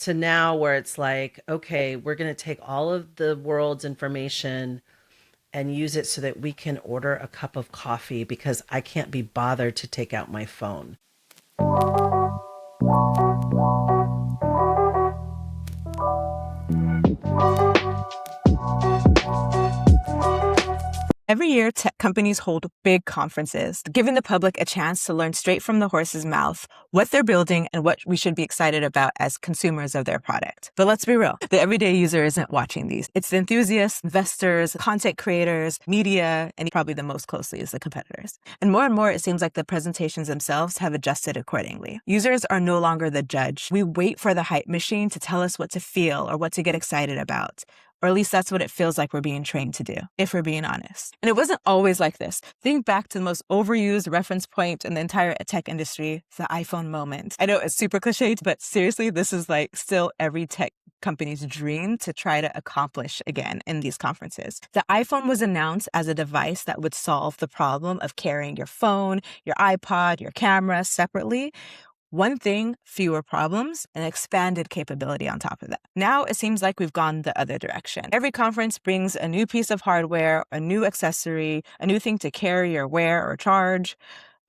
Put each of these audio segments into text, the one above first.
to now where it's like, okay, we're going to take all of the world's information and use it so that we can order a cup of coffee because I can't be bothered to take out my phone. Every year, tech companies hold big conferences, giving the public a chance to learn straight from the horse's mouth what they're building and what we should be excited about as consumers of their product. But let's be real, the everyday user isn't watching these. It's the enthusiasts, investors, content creators, media, and probably the most closely is the competitors. And more, it seems like the presentations themselves have adjusted accordingly. Users are no longer the judge. We wait for the hype machine to tell us what to feel or what to get excited about. Or at least that's what it feels like we're being trained to do, if we're being honest. And it wasn't always like this. Think back to the most overused reference point in the entire tech industry, the iPhone moment. I know it's super cliched, but seriously, this is like still every tech company's dream to try to accomplish again in these conferences. The iPhone was announced as a device that would solve the problem of carrying your phone, your iPod, your camera separately. One thing, fewer problems, and expanded capability on top of that. Now it seems like we've gone the other direction. Every conference brings a new piece of hardware, a new accessory, a new thing to carry or wear or charge.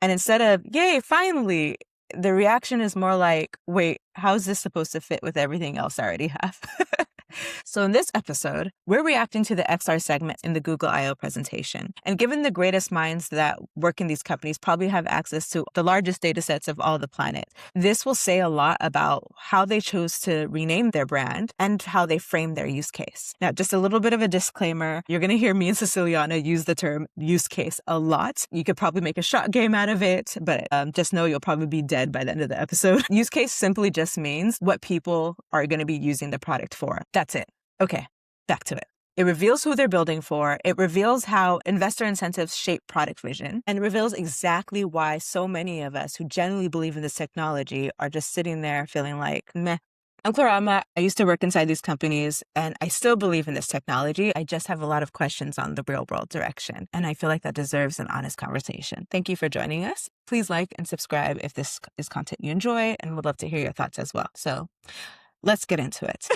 And instead of, yay, finally, the reaction is more like, wait, how's this supposed to fit with everything else I already have? So in this episode, we're reacting to the XR segment in the Google I/O presentation. And given the greatest minds that work in these companies probably have access to the largest data sets of all the planet, this will say a lot about how they chose to rename their brand and how they frame their use case. Now, just a little bit of a disclaimer, you're going to hear me and Siciliana use the term use case a lot. You could probably make a shot game out of it, but just know you'll probably be dead by the end of the episode. Use case simply just means what people are going to be using the product for. That's it. Okay, back to it. It reveals who they're building for. It reveals how investor incentives shape product vision, and it reveals exactly why so many of us who genuinely believe in this technology are just sitting there feeling like, meh. I'm Clorama. I used to work inside these companies, and I still believe in this technology. I just have a lot of questions on the real world direction, and I feel like that deserves an honest conversation. Thank you for joining us. Please like and subscribe if this is content you enjoy, and would love to hear your thoughts as well. So let's get into it.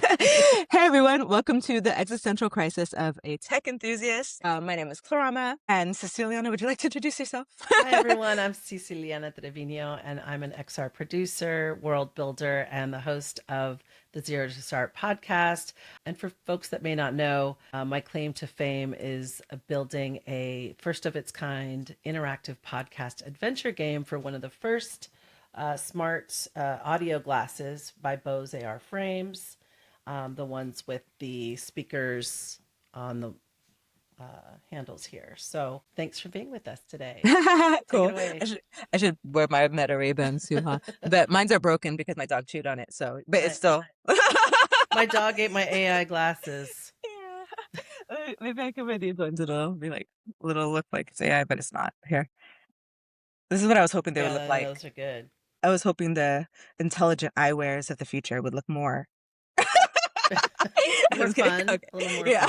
Hey, everyone. Welcome to the existential crisis of a tech enthusiast. My name is Clorama. And Siciliana, would you like to introduce yourself? Hi, everyone. I'm Siciliana Trevino, and I'm an XR producer, world builder, and the host of the Zero to Start podcast. And for folks that may not know, my claim to fame is building a first of its kind interactive podcast adventure game for one of the first smart audio glasses by Bose AR frames, the ones with the speakers on the handles here. So thanks for being with us today. Cool. Take it away. I should wear my Meta Ray-Bans too, huh? But mine's are broken because my dog chewed on it. So, but it's still. My dog ate my AI glasses. Yeah. Maybe I can wear these ones. It'll be like little look like it's AI, but it's not. Here. This is what I was hoping they would look like. Those are good. I was hoping the intelligent eyewears of the future would look more. More fun. Okay. A little more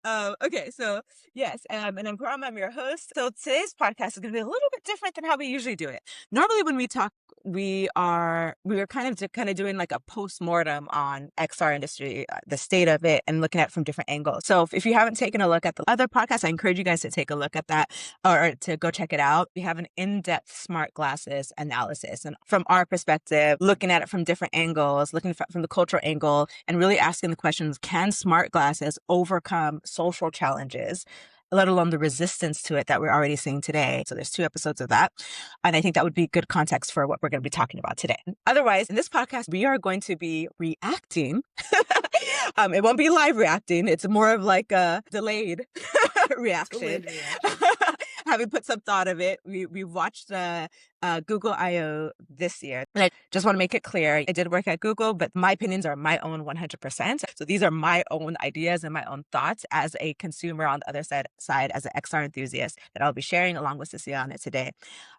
fun. Okay, so yes, and I'm Clorama, I'm your host. So today's podcast is going to be a little bit different than how we usually do it. Normally, when we talk, we were kind of doing like a post-mortem on XR industry, the state of it, and looking at it from different angles. So if you haven't taken a look at the other podcasts, I encourage you guys to take a look at that or to go check it out. We have an in-depth smart glasses analysis, and from our perspective, looking at it from different angles, looking from the cultural angle, and really asking the questions: can smart glasses overcome social challenges, let alone the resistance to it that we're already seeing today? So there's 2 episodes of that. And I think that would be good context for what we're going to be talking about today. Otherwise, in this podcast, we are going to be reacting. It won't be live reacting. It's more of like a delayed reaction. Having put some thought of it, we watched Google I/O this year. And I just want to make it clear, I did work at Google, but my opinions are my own 100%. So these are my own ideas and my own thoughts as a consumer on the other side as an XR enthusiast that I'll be sharing along with Siciliana today.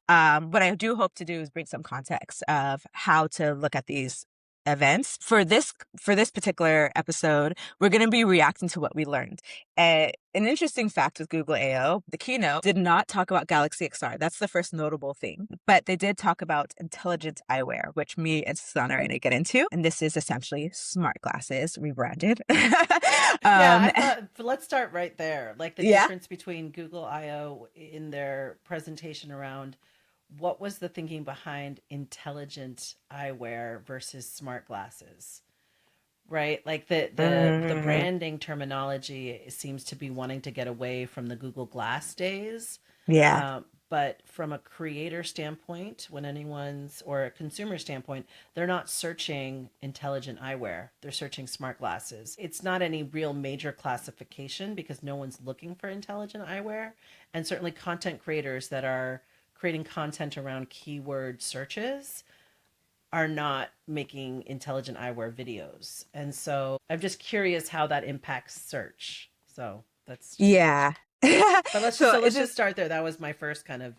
What I do hope to do is bring some context of how to look at these events. For this particular episode, we're going to be reacting to what we learned. An interesting fact with Google AO, the keynote did not talk about Galaxy XR. That's the first notable thing. But they did talk about intelligent eyewear, which me and Susanna are going to get into. And this is essentially smart glasses rebranded. Yeah, I thought, but let's start right there. Like the Yeah. difference between Google I/O in their presentation around what was the thinking behind intelligent eyewear versus smart glasses, right? Like the Mm, branding terminology seems to be wanting to get away from the Google Glass days. yeah. But from a creator standpoint, when anyone's or a consumer standpoint, they're not searching intelligent eyewear. They're searching smart glasses. It's not any real major classification because no one's looking for intelligent eyewear. And certainly content creators that are creating content around keyword searches are not making intelligent eyewear videos. And so I'm just curious how that impacts search. So that's just, Yeah. but So let's it's just just, start there. That was my first kind of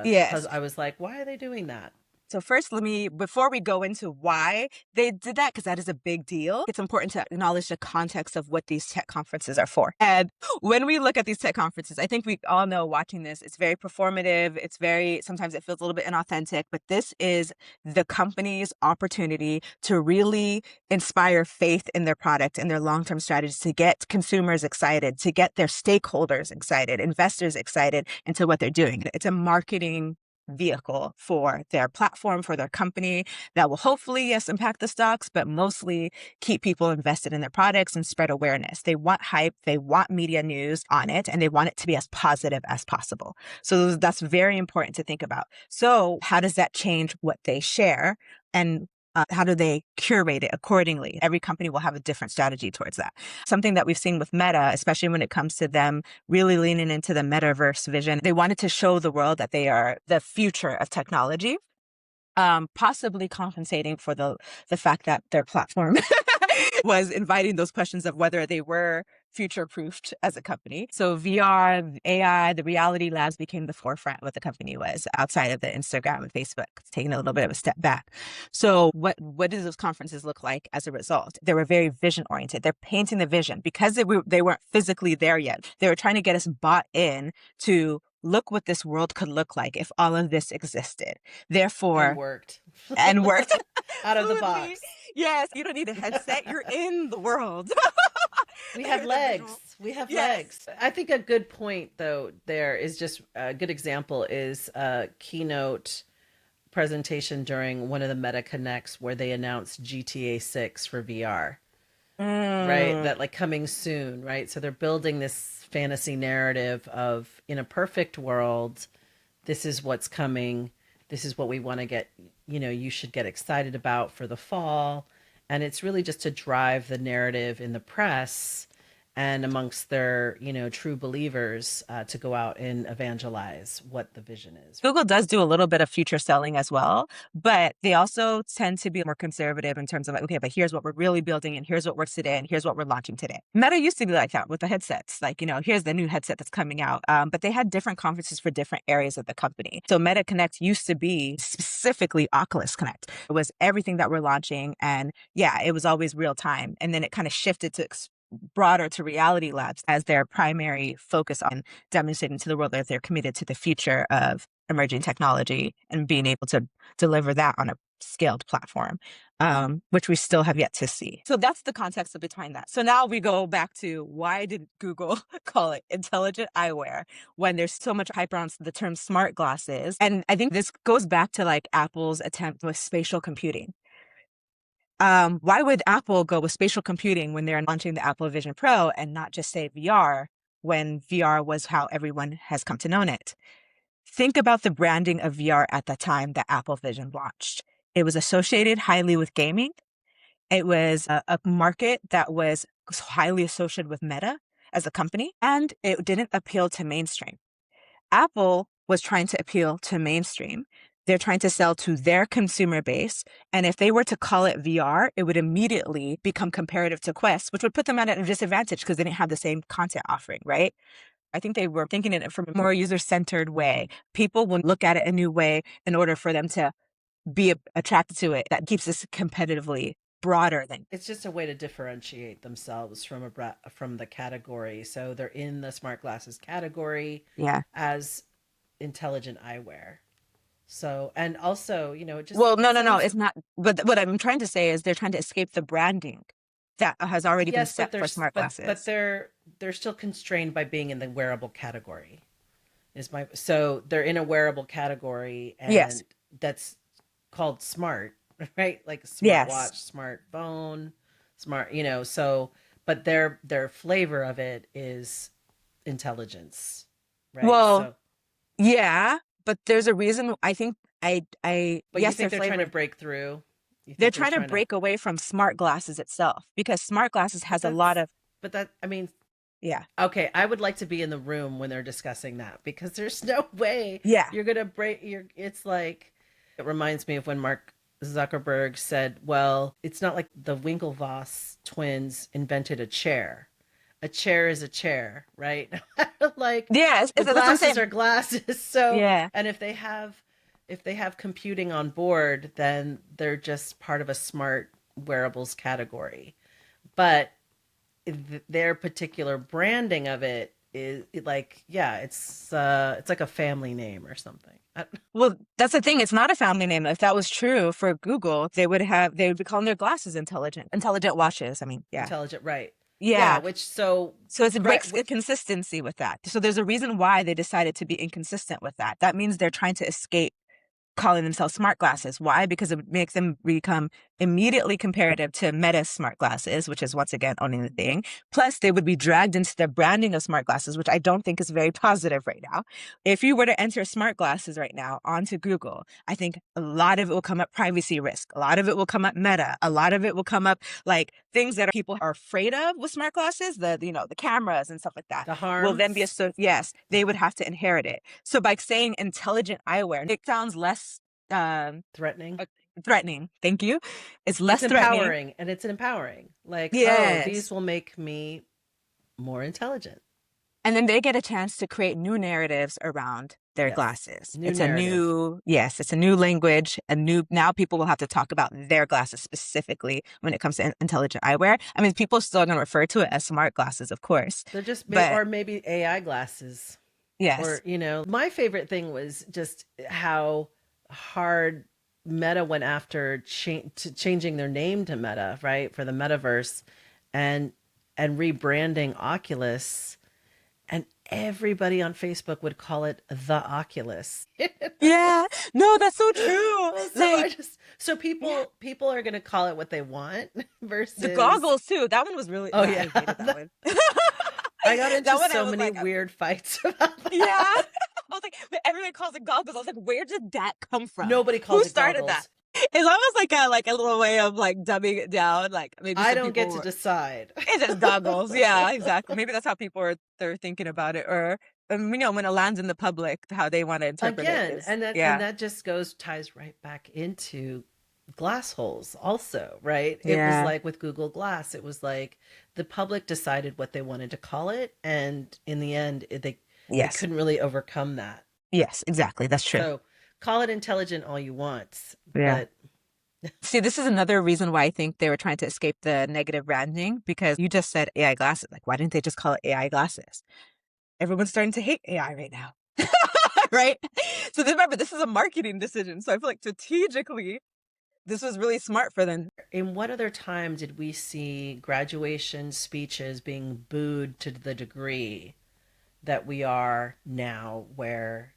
yes. puzzle. I was like, why are they doing that? So first, before we go into why they did that, because that is a big deal, it's important to acknowledge the context of what these tech conferences are for. And when we look at these tech conferences, I think we all know watching this, it's very performative. Sometimes it feels a little bit inauthentic, but this is the company's opportunity to really inspire faith in their product and their long-term strategies, to get consumers excited, to get their stakeholders excited, investors excited into what they're doing. It's a marketing vehicle for their platform, for their company that will hopefully, yes, impact the stocks, but mostly keep people invested in their products and spread awareness. They want hype, they want media news on it, and they want it to be as positive as possible. So that's very important to think about. So how does that change what they share? And how do they curate it accordingly? Every company will have a different strategy towards that. Something that we've seen with Meta, especially when it comes to them really leaning into the metaverse vision, they wanted to show the world that they are the future of technology, possibly compensating for the fact that their platform was inviting those questions of whether they were future proofed as a company. So VR, AI, the reality labs became the forefront. What the company was outside of the Instagram and Facebook, taking a little bit of a step back. So what does those conferences look like as a result? They were very vision oriented. They're painting the vision because they weren't physically there yet. They were trying to get us bought in to look what this world could look like if all of this existed. And Therefore, worked and worked. out of the Absolutely. box. Yes, you don't need a headset. You're in the world. We have You're the legs. visual. We have Yes. legs. I think a good point, though, there is just a good example is a keynote presentation during one of the Meta Connects where they announced GTA 6 for VR, right? Mm, That like coming soon, right? So they're building this fantasy narrative of in a perfect world, this is what's coming. This is what we want to get, you should get excited about for the fall. And it's really just to drive the narrative in the press and amongst their, true believers to go out and evangelize what the vision is. Google does do a little bit of future selling as well, but they also tend to be more conservative in terms of like, okay, but here's what we're really building and here's what works today and here's what we're launching today. Meta used to be like that with the headsets. Like, here's the new headset that's coming out. But they had different conferences for different areas of the company. So Meta Connect used to be specifically Oculus Connect. It was everything that we're launching. And yeah, it was always real time. And then it kind of shifted to broader to reality labs as their primary focus on demonstrating to the world that they're committed to the future of emerging technology and being able to deliver that on a scaled platform, which we still have yet to see. So that's the context behind that. So now we go back to why did Google call it intelligent eyewear when there's so much hype around the term smart glasses? And I think this goes back to like Apple's attempt with spatial computing. Why would Apple go with spatial computing when they're launching the Apple Vision Pro and not just say VR when VR was how everyone has come to know it? Think about the branding of VR at the time that Apple Vision launched. It was associated highly with gaming. It was a market that was highly associated with Meta as a company, and it didn't appeal to mainstream. Apple was trying to appeal to mainstream. They're trying to sell to their consumer base. And if they were to call it VR, it would immediately become comparative to Quest, which would put them at a disadvantage because they didn't have the same content offering, right? I think they were thinking it from a more user-centered way. People would look at it a new way in order for them to be attracted to it that keeps us competitively broader than. It's just a way to differentiate themselves from from the category. So they're in the smart glasses category Yeah. as intelligent eyewear. So, and also, it just Well, no, it no, no, sounds. it's not. But what I'm trying to say is they're trying to escape the branding that has already been Yes, but set for smart but glasses. they're still constrained by being in the wearable category. So they're in a wearable category, Yes. and that's called smart, right? Like Yes. smartwatch, smartphone, smart, so but their flavor of it is intelligence, right? Well, So, yeah, but there's a reason I think I but you yes, think their they're trying to flavor. break through? You They're think they're trying to trying to break away from smart glasses itself because smart glasses but has a lot that's of, but that I mean, yeah. okay, I would like to be in the room when they're discussing that because there's no way Yeah. you're gonna break your. It's like it reminds me of when Mark Zuckerberg said, "Well, it's not like the Winklevoss twins invented a chair. A chair is a chair, right? Like Yes, the that's what I'm glasses saying. are glasses. So, Yeah. and if they have computing on board, then they're just part of a smart wearables category. But their particular branding of it is like, yeah, it's like a family name or something. Well, that's the thing. It's not a family name. If that was true for Google, they would be calling their glasses intelligent watches. I mean, yeah. Intelligent, right? Yeah, Yeah. which so So it right. breaks consistency with that. So there's a reason why they decided to be inconsistent with that. That means they're trying to escape calling themselves smart glasses. Why? Because it makes them become immediately comparative to Meta's smart glasses, which is once again owning the thing. Plus, they would be dragged into the branding of smart glasses, which I don't think is very positive right now. If you were to enter smart glasses right now onto Google, I think a lot of it will come up privacy risk. A lot of it will come up Meta. A lot of it will come up like things that people are afraid of with smart glasses, the cameras and stuff like that The will then be harms yes, they would have to inherit it. So by saying intelligent eyewear, it sounds less threatening. uh, threatening. Thank you. It's It's less threatening. empowering, and it's empowering. Like, oh, these Yes. will make me more intelligent. And then they get a chance to create new narratives around their Yes, glasses. new It's a narrative. new, yes, it's a new language, now people will have to talk about their glasses specifically when it comes to intelligent eyewear. I mean, people are still going to refer to it as smart glasses, of course, They're just but or maybe AI glasses. Or, yes. my favorite thing was just how hard Meta went after changing their name to Meta, right? For the metaverse and rebranding Oculus, and everybody on Facebook would call it the Oculus. Yeah. No, that's so true. So I Like, just so yeah. people are going to call it what they want The versus. goggles too. That one was really Oh that yeah. I hated that one. I got into That one I so was many like, weird fights about yeah. that. I was like, but everyone calls it goggles. I was like, where did that come from? Nobody Who calls it started that? goggles. It's almost like a little way of like dumbing it down. Like maybe I some don't get people to were, decide. it's just goggles. Yeah, exactly. Maybe that's how people are they're thinking about it. Or when it lands in the public, how they want to interpret it Again, is and yeah. that just ties right back into glass holes also, right? It was Yeah. like with Google Glass, it was like the public decided what they wanted to call it, and in the end they Yes. couldn't really overcome that. Yes, exactly. That's true. So call it intelligent all you want, Yeah. but See, this is another reason why I think they were trying to escape the negative branding because you just said AI glasses. Like, why didn't they just call it AI glasses? Everyone's starting to hate AI right now. Right? So remember, this is a marketing decision. So I feel like strategically, this was really smart for them. in what other time did we see graduation speeches being booed to the degree that we are now, where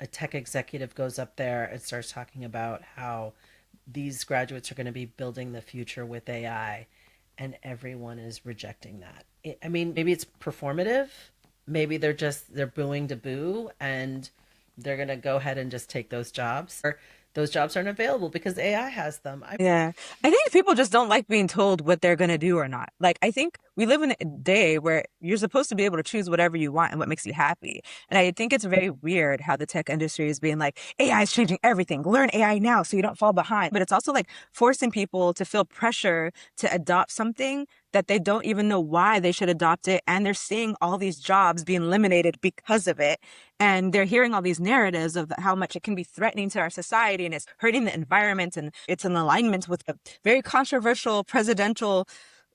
a tech executive goes up there and starts talking about how these graduates are going to be building the future with AI, and everyone is rejecting that. I mean, maybe it's performative. Maybe they're booing to boo, and they're going to go ahead and just take those jobs. Or those jobs aren't available because AI has them. Yeah. I think people just don't like being told what they're going to do or not. Like, I think we live in a day where you're supposed to be able to choose whatever you want and what makes you happy. And I think it's very weird how the tech industry is being like, AI is changing everything. Learn AI now so you don't fall behind. But it's also like forcing people to feel pressure to adopt something that they don't even know why they should adopt it. And they're seeing all these jobs being eliminated because of it. And they're hearing all these narratives of how much it can be threatening to our society and it's hurting the environment. And it's in alignment with a very controversial presidential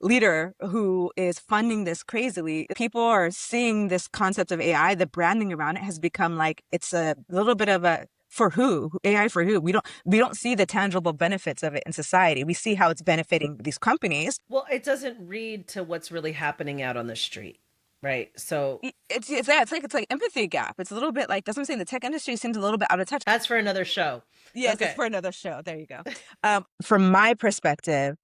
leader who is funding this crazily. People are seeing this concept of AI, the branding around it has become like it's a little bit of a for who? AI for who? We don't see the tangible benefits of it in society. We see how it's benefiting these companies. Well, it doesn't read to what's really happening out on the street, right? So It's like empathy gap. It's a little bit like that's what I'm saying. The tech industry seems a little bit out of touch. that's for another show. Yes, it's Okay. for another show. There you go. From my perspective,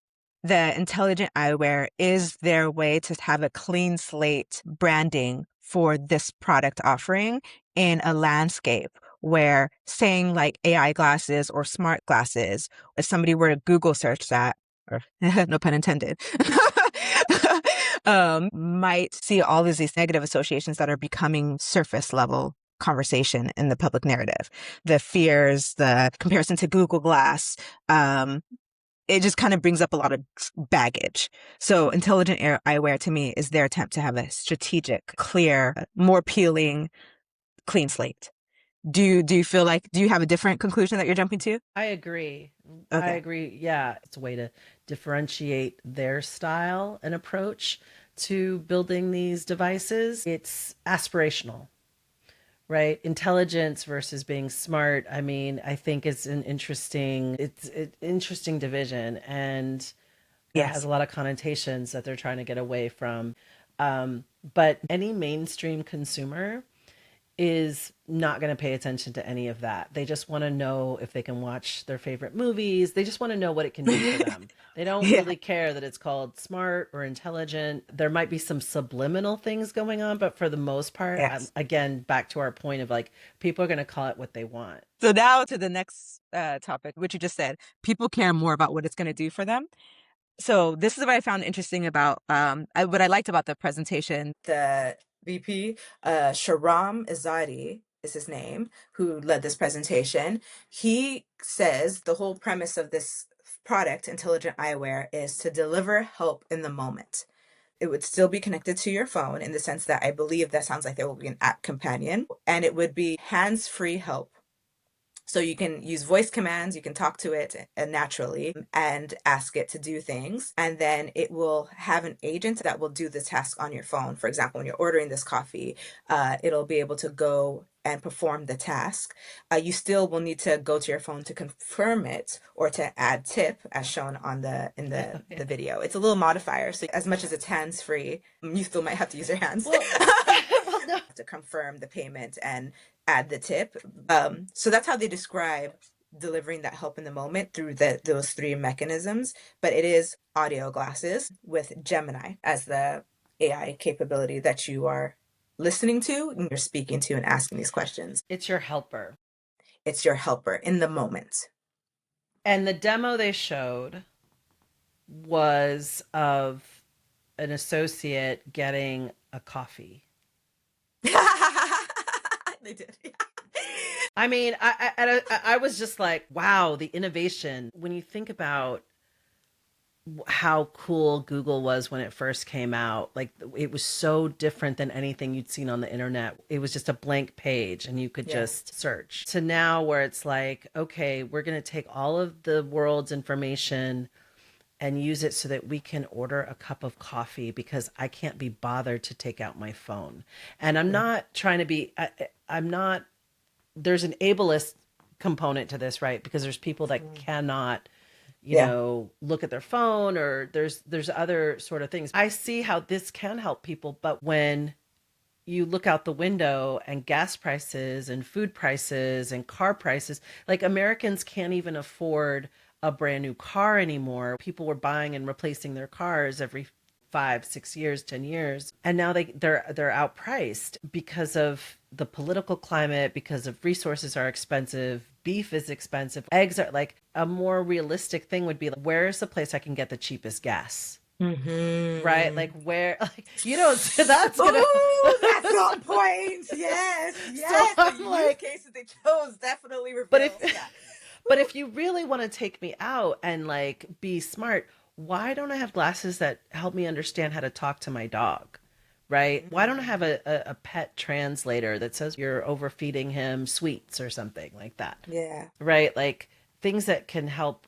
the intelligent eyewear is their way to have a clean slate branding for this product offering in a landscape where saying like AI glasses or smart glasses, if somebody were to Google search that, or no pun intended, might see all of these negative associations that are becoming surface level conversation in the public narrative. The fears, the comparison to Google Glass, it just kind of brings up a lot of baggage. So intelligent eyewear to me is their attempt to have a strategic, clear, more appealing, clean slate. Do you feel like, do you have a different conclusion that you're jumping to? I agree. I Okay. agree. Yeah, it's a way to differentiate their style and approach to building these devices. It's aspirational, right? Intelligence versus being smart. I mean, I think it's an interesting division, and it has Yes. a lot of connotations that they're trying to get away from. But any mainstream consumer is not going to pay attention to any of that. They just want to know if they can watch their favorite movies. They just want to know what it can do for them. They don't Yeah. really care that it's called smart or intelligent. There might be some subliminal things going on, but for the most part, Yes. again, back to our point of like, people are going to call it what they want. So now to the next topic, which you just said, people care more about what it's going to do for them. So this is what I found interesting about what I liked about the presentation. The VP, Sharam Izadi is his name, who led this presentation. He says the whole premise of this product, Intelligent Eyewear, is to deliver help in the moment. It would still be connected to your phone in the sense that I believe that sounds like there will be an app companion, and it would be hands-free help. So you can use voice commands, you can talk to it naturally and ask it to do things. And then it will have an agent that will do the task on your phone. For example, when you're ordering this coffee, it'll be able to go and perform the task. You still will need to go to your phone to confirm it or to add tip as shown on the video. It's a little modifier. So as much as it's hands free, you still might have to use your hands. Well, well, no. To confirm the payment and add the tip. So that's how they describe delivering that help in the moment through those three mechanisms. But it is audio glasses with Gemini as the AI capability that you are listening to and you're speaking to and asking these questions. It's your helper. It's your helper in the moment. And the demo they showed was of an associate getting a coffee. They did. I mean, I was just like, wow, the innovation. When you think about how cool Google was when it first came out, like it was so different than anything you'd seen on the internet. It was just a blank page and you could just search. To now where it's like, okay, we're going to take all of the world's information and use it so that we can order a cup of coffee because I can't be bothered to take out my phone. And I'm not trying to be, I'm not, there's an ableist component to this, right? Because there's people that cannot, you know, look at their phone, or there's other sort of things. I see how this can help people, but when you look out the window and gas prices and food prices and car prices, like Americans can't even afford a brand new car anymore. People were buying and replacing their cars every 5, 6 years, 10 years. And now they're outpriced because of the political climate, because of resources are expensive, beef is expensive, eggs are like a more realistic thing would be like, where is the place I can get the cheapest gas? right? Mm-hmm. Like where, like, you know, so that's gonna. Oh, that's on point. Yes, So yes. The I'm use like, cases they chose definitely but if, reveals. Yeah. but if you really want to take me out and like be smart, why don't I have glasses that help me understand how to talk to my dog? Right? Why don't I have Mm, a pet translator that says you're overfeeding him sweets or something like that? yeah. Right? Like things that can help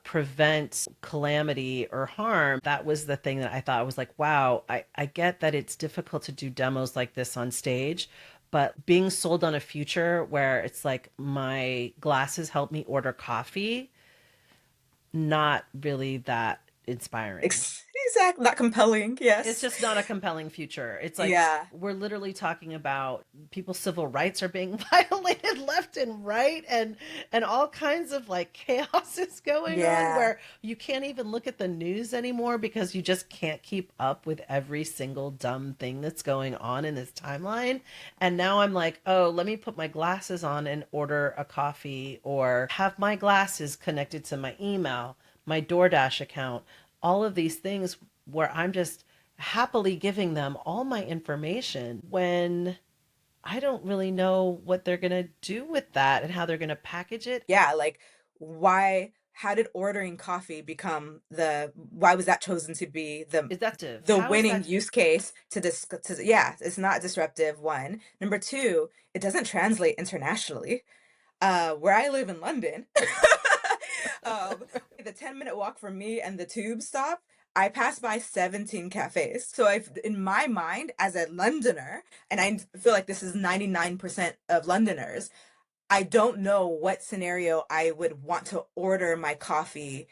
prevent calamity or harm. That was the thing that I thought was like, wow, I get that it's difficult to do demos like this on stage, but being sold on a future where it's like my glasses help me order coffee, not really that inspiring. Exactly. Not compelling. It's Yes. just not a compelling future. It's like Yeah. we're literally talking about people's civil rights are being violated left and right, and all kinds of like chaos is going on Yeah. where you can't even look at the news anymore because you just can't keep up with every single dumb thing that's going on in this timeline. And now I'm like, "Oh, let me put my glasses on and order a coffee or have my glasses connected to my email, my DoorDash account, all of these things where I'm just happily giving them all my information when I don't really know what they're going to do with that and how they're going to package it. Yeah. Like, how did ordering coffee become why was that chosen to be Is that the how is winning that use case yeah, it's not disruptive, one. Number two, it doesn't translate internationally. Where I live in London, um, the 10-minute walk from me and the tube stop, I pass by 17 cafes. So in my mind, as a Londoner, and I feel like this is 99% of Londoners, I don't know what scenario I would want to order my coffee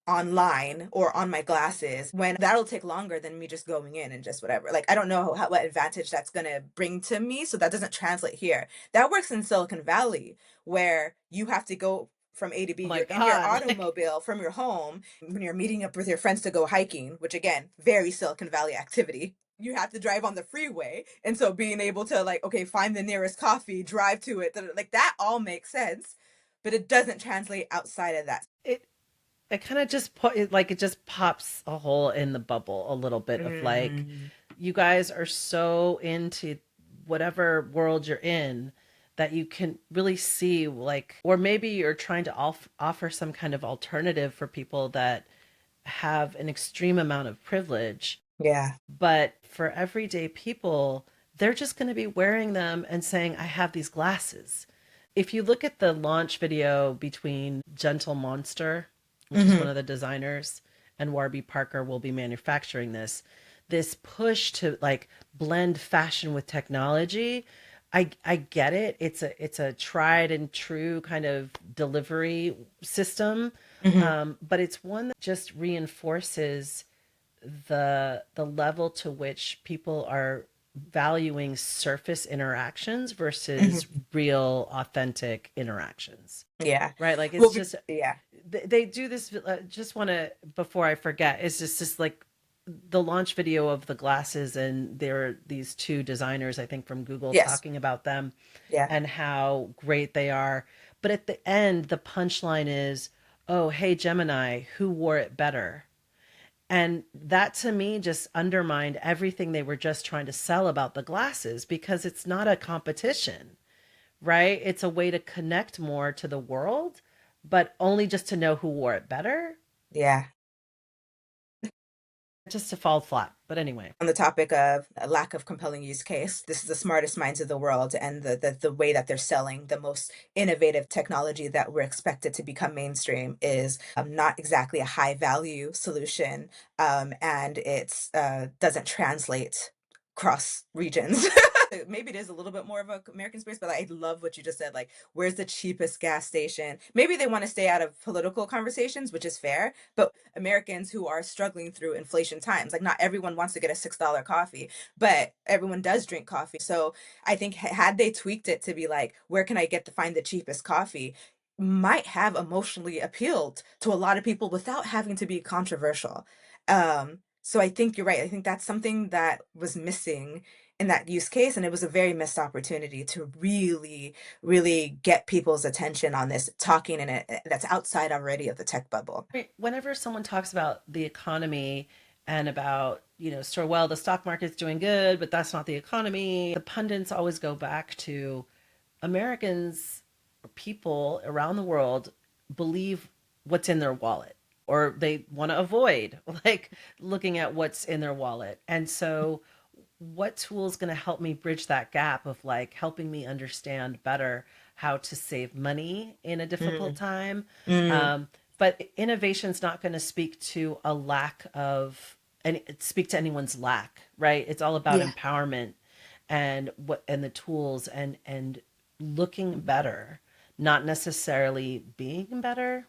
online or on my glasses when that'll take longer than me just going in and just whatever. Like, I don't know what advantage that's going to bring to me. So that doesn't translate here. That works in Silicon Valley where you have to go from A to B. oh my You're in your god, like automobile from your home when you're meeting up with your friends to go hiking, which again, very Silicon Valley activity. You have to drive on the freeway. And so being able to like, okay, find the nearest coffee, drive to it, like that all makes sense, but it doesn't translate outside of that. it kind of just put it like it just pops a hole in the bubble a little bit of like Mm, you guys are so into whatever world you're in that you can really see like or maybe you're trying to offer some kind of alternative for people that have an extreme amount of privilege, yeah. but for everyday people they're just going to be wearing them and saying I have these glasses. If you look at the launch video between Gentle Monster, which is one Hmm. of the designers, and Warby Parker will be manufacturing this push to like blend fashion with technology. I get it. It's a tried and true kind of delivery system, Hmm. but it's one that just reinforces the level to which people are valuing surface interactions versus Hmm. real authentic interactions, Yeah. right? Like it's Well, just yeah. they do this. Just want to before I forget, it's just like the launch video of the glasses, and there are these two designers I think from Google Yes. talking about them Yeah. and how great they are, but at the end the punchline is, oh hey Gemini, who wore it better? And that to me just undermined everything they were just trying to sell about the glasses because it's not a competition, right? It's a way to connect more to the world, but only just to know who wore it better, Yeah. just to fall flat. But anyway, On the topic of a lack of compelling use case, this is the smartest minds of the world, and the way that they're selling the most innovative technology that we're expected to become mainstream is not exactly a high value solution, and it's doesn't translate cross regions. Maybe it is a little bit more of a American space, but I love what you just said. Like, where's the cheapest gas station? Maybe they want to stay out of political conversations, which is fair, but Americans who are struggling through inflation times. Like, not everyone wants to get a $6 coffee, but everyone does drink coffee. So I think had they tweaked it to be like, where can I get to find the cheapest coffee? Might have emotionally appealed to a lot of people without having to be controversial. So I think you're right. I think that's something that was missing in that use case. And it was a very missed opportunity to really, really get people's attention on this, talking in it that's outside already of the tech bubble. whenever someone talks about the economy and about, so well, the stock market's doing good, but that's not the economy. The pundits always go back to Americans, people around the world believe what's in their wallet, or they want to avoid like looking at what's in their wallet. And so what tool is going to help me bridge that gap of like helping me understand better how to save money in a difficult Mm, time? mm, Um, but innovation is not going to speak to a lack of, and speak to anyone's lack, right? It's all about yeah. empowerment and what, and the tools, and looking better, not necessarily being better.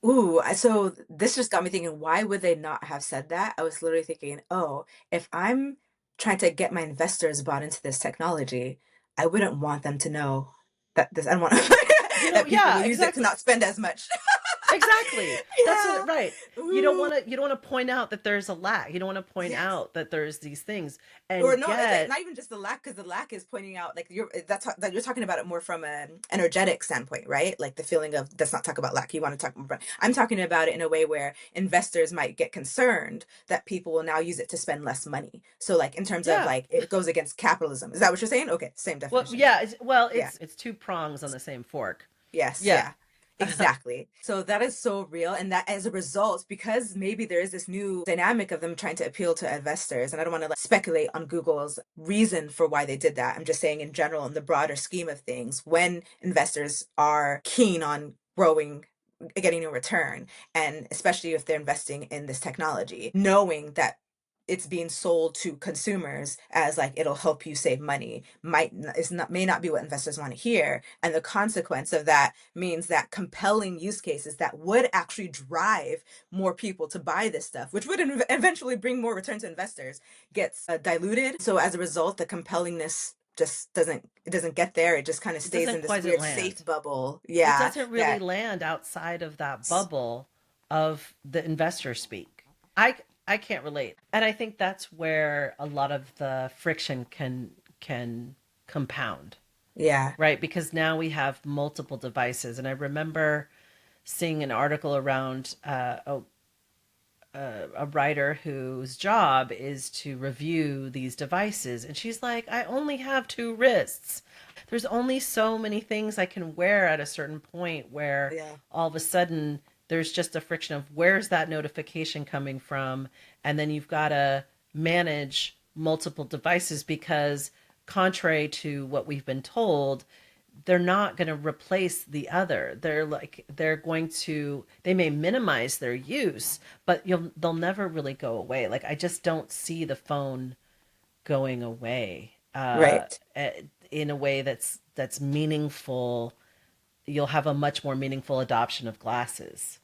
Ooh, so this just got me thinking, why would they not have said that? I was literally thinking, oh, if I'm trying to get my investors bought into this technology, I wouldn't want them to know that this, I don't want that people Yeah, will use it to exactly. not spend as much. Exactly. That's Yeah. it, right. Ooh. You don't want to point out that there's a lack. You don't want to point Yes. out that there's these things. Or And no, it's like yet, not even just the lack, because the lack is pointing out like that you're talking about it more from an energetic standpoint, right? Like the feeling of, let's not talk about lack. You want to talk about, I'm talking about it in a way where investors might get concerned that people will now use it to spend less money. So like in terms of yeah. like it goes against capitalism. Is that what you're saying? Okay, same Well, definition. yeah, well, Yeah. it's two prongs on the same fork. Yes, Yeah. yeah. Exactly. So that is so real. And that as a result, because maybe there is this new dynamic of them trying to appeal to investors, and I don't want to like speculate on Google's reason for why they did that. I'm just saying in general, in the broader scheme of things, when investors are keen on growing, getting a return, and especially if they're investing in this technology, knowing that it's being sold to consumers as like it'll help you save money is not may not be what investors want to hear, and the consequence of that means that compelling use cases that would actually drive more people to buy this stuff, which would eventually bring more return to investors, gets diluted. So as a result, the compellingness just doesn't get there. It just kind of It stays doesn't in this quite weird safe land. bubble. It Yeah, doesn't really that. land outside of that bubble of the investor speak. I can't relate. And I think that's where a lot of the friction can compound, Yeah. right? Because now we have multiple devices. And I remember seeing an article around a writer whose job is to review these devices. And she's like, I only have two wrists. There's only so many things I can wear at a certain point where Yeah. all of a sudden there's just a friction of where's that notification coming from? And then you've got to manage multiple devices because, contrary to what we've been told, they're not going to replace the other. They're going to, they may minimize their use, but they'll never really go away. Like I just don't see the phone going away Right. in a way that's meaningful. You'll have a much more meaningful adoption of glasses.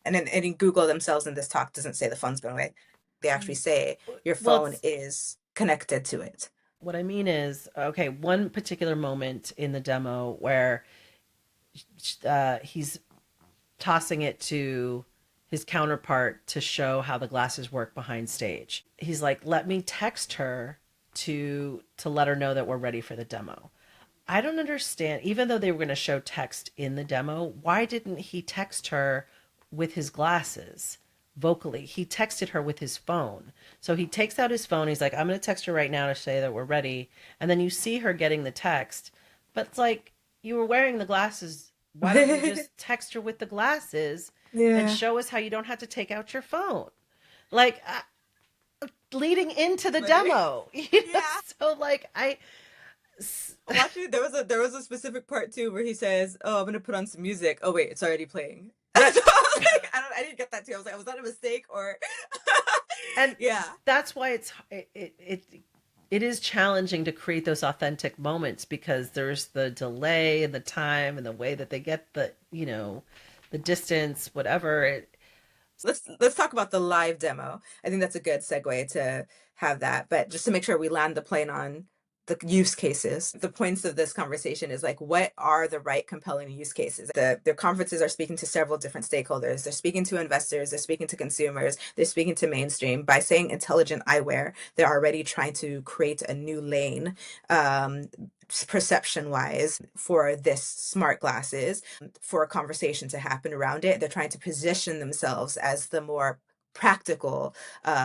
And in Google themselves in this talk doesn't say the phone's going away. They actually say your Well, phone it's is connected to it. what I mean is, okay, one particular moment in the demo where he's tossing it to his counterpart to show how the glasses work behind stage. He's like, "Let me text her to let her know that we're ready for the demo." I don't understand. Even though they were going to show text in the demo, why didn't he text her with his glasses vocally? He texted her with his phone. So he takes out his phone. He's like, "I'm going to text her right now to say that we're ready." And then you see her getting the text. But it's like, you were wearing the glasses. Why don't you just text her with the glasses and Yeah. show us how you don't have to take out your phone? Like, leading into the Literally. demo. Yeah. So like Watching, there was a specific part too where he says, "Oh, I'm gonna put on some music." Oh wait, it's already playing. So I right. was like, I didn't get that too. I was like, was that a mistake or? And Yeah. that's why it is challenging to create those authentic moments because there's the delay and the time and the way that they get the, the distance, whatever it. Let's talk about the live demo. I think that's a good segue to have that. But just to make sure we land the plane on the use cases, the points of this conversation is like, what are the right compelling use cases? The conferences are speaking to several different stakeholders. They're speaking to investors, they're speaking to consumers, they're speaking to mainstream. By saying intelligent eyewear, they're already trying to create a new lane, perception wise, for this smart glasses, for a conversation to happen around it. They're trying to position themselves as the more practical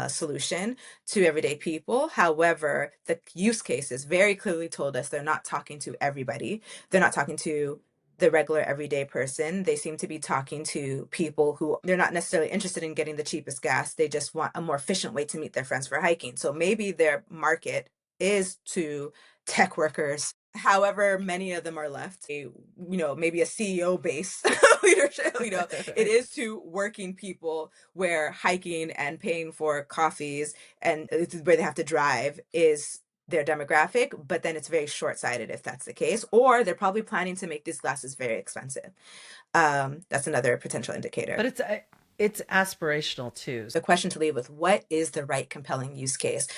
solution to everyday people. However, the use cases very clearly told us they're not talking to everybody. They're not talking to the regular everyday person. They seem to be talking to people who they're not necessarily interested in getting the cheapest gas. They just want a more efficient way to meet their friends for hiking. So maybe their market is to tech workers. However, many of them are left, maybe a CEO base leadership, it Right. is to working people where hiking and paying for coffees and where they have to drive is their demographic, but then it's very short-sighted if that's the case, or they're probably planning to make these glasses very expensive. That's another potential indicator. But it's aspirational too. The question to leave with, what is the right compelling use case?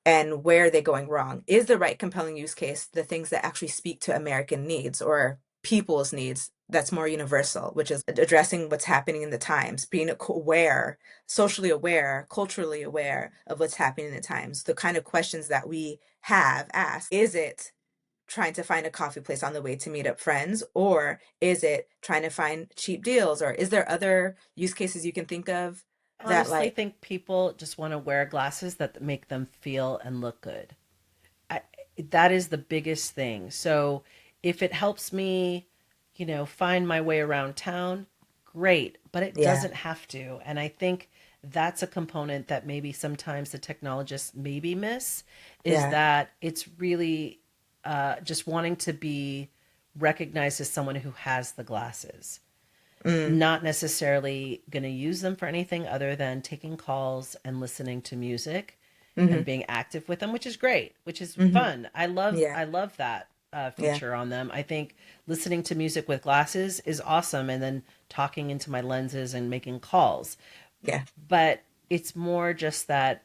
And where are they going wrong? Is the right compelling use case the things that actually speak to American needs or people's needs that's more universal, which is addressing what's happening in the times, being aware, socially aware, culturally aware of what's happening in the times? The kind of questions that we have asked, is it trying to find a coffee place on the way to meet up friends, or is it trying to find cheap deals, or is there other use cases you can think of that Honestly like, think people just want to wear glasses that make them feel and look good. I, that is the biggest thing. So if it helps me, find my way around town, great, but it yeah, doesn't have to. And I think that's a component that maybe sometimes the technologists maybe miss is yeah, that it's really just wanting to be recognized as someone who has the glasses, mm, not necessarily going to use them for anything other than taking calls and listening to music and mm-hmm, being active with them, which is great, which is mm-hmm, fun. I love yeah, I love that yeah, feature on them. I think listening to music with glasses is awesome, and then talking into my lenses and making calls. yeah, But it's more just that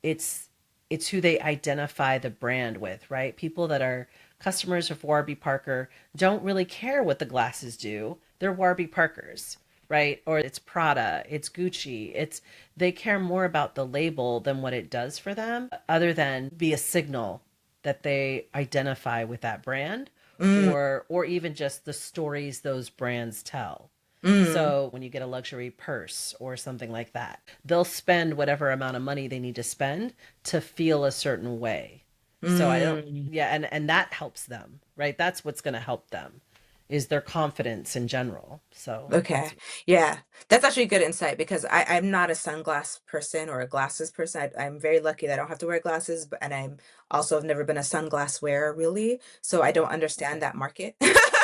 it's it's who they identify the brand with, right? People that are customers of Warby Parker don't really care what the glasses do. They're Warby Parkers, right? Or it's Prada, it's Gucci. It's they care more about the label than what it does for them, other than be a signal that they identify with that brand mm, or even just the stories those brands tell. mm, So when you get a luxury purse or something like that, they'll spend whatever amount of money they need to spend to feel a certain way. So I don't, mm. yeah, and that helps them, right? That's what's going to help them is their confidence in general. So Okay. that's Yeah. That's actually good insight because I'm not a sunglass person or a glasses person. I'm very lucky that I don't have to wear glasses, but and I'm also have never been a sunglass wearer really. So I don't oh, understand okay. that market.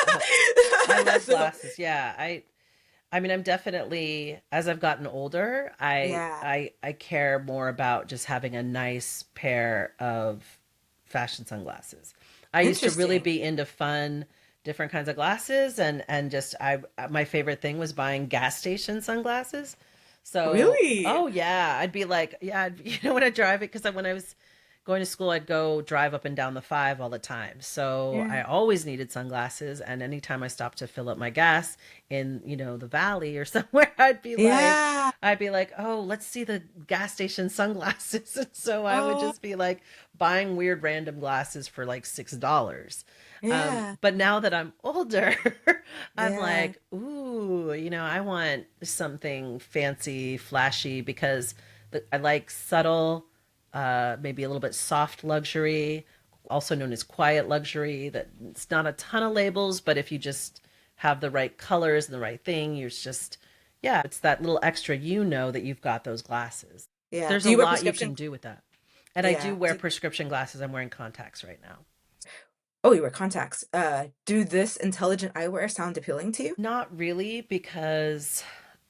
Uh, I love So glasses. Yeah, I mean, I'm definitely as I've gotten older, yeah. I care more about just having a nice pair of fashion sunglasses. I used to really Interesting. be into fun, different kinds of glasses, and just I my favorite thing was buying gas station sunglasses. So, Really? oh yeah, I'd be like, yeah, when I drive it because when I was going to school, I'd go drive up and down the five all the time. So Yeah. I always needed sunglasses. And anytime I stopped to fill up my gas in, the valley or somewhere, Yeah. I'd be like, oh, let's see the gas station sunglasses. And so I would Oh, just be like buying weird random glasses for like $6. yeah. But now that I'm older, I'm Yeah. like, ooh, I want something fancy, flashy because I like subtle, maybe a little bit soft luxury, also known as quiet luxury. That it's not a ton of labels, but if you just have the right colors and the right thing, you're just, yeah, it's that little extra that you've got those glasses. Yeah. There's Do a you wear lot you can prescription? do with that. And I do Yeah. wear prescription glasses. I'm wearing contacts right now. Oh, you wear contacts. Do this intelligent eyewear sound appealing to you? Not really, because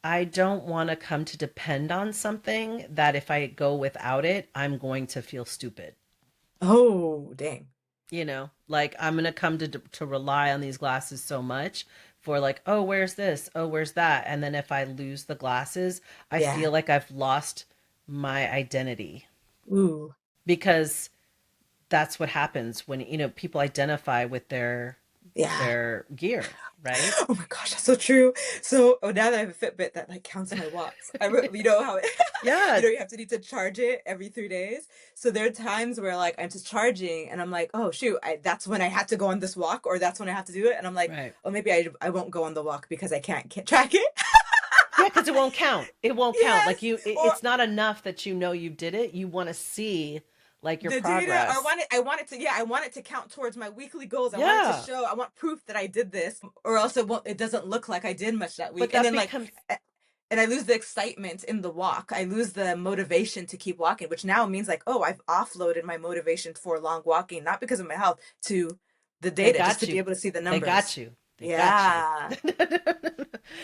I don't want to come to depend on something that if I go without it, I'm going to feel stupid. Oh, dang. Like I'm gonna come to rely on these glasses so much for like, oh, where's this? Oh, where's that? And then if I lose the glasses, I Yeah. feel like I've lost my identity Ooh. because that's what happens when people identify with their Yeah. their gear, right? Oh my gosh, that's so true. So, now that I have a Fitbit that like counts my walks, you know how it, Yeah, you have to need to charge it every 3 days. So there are times where like I'm just charging and I'm like, oh shoot, that's when I had to go on this walk, or that's when I have to do it, and I'm like, right. oh maybe I won't go on the walk because I can't track it. Yeah, because it won't count. It won't count. Like Yes. you, Or it's not enough that you know you did it. You want to see like your the data, or progress. I want it to, yeah, I want it to count towards my weekly goals. I want it to Yeah, show, I want proof that I did this, or else it doesn't look like I did much that but week. And that then like, becomes and I lose the excitement in the walk. I lose the motivation to keep walking, which now means like, oh, I've offloaded my motivation for long walking, not because of my health, to the they data, just to got be you. able to see the They got numbers. you. They got you. Yeah.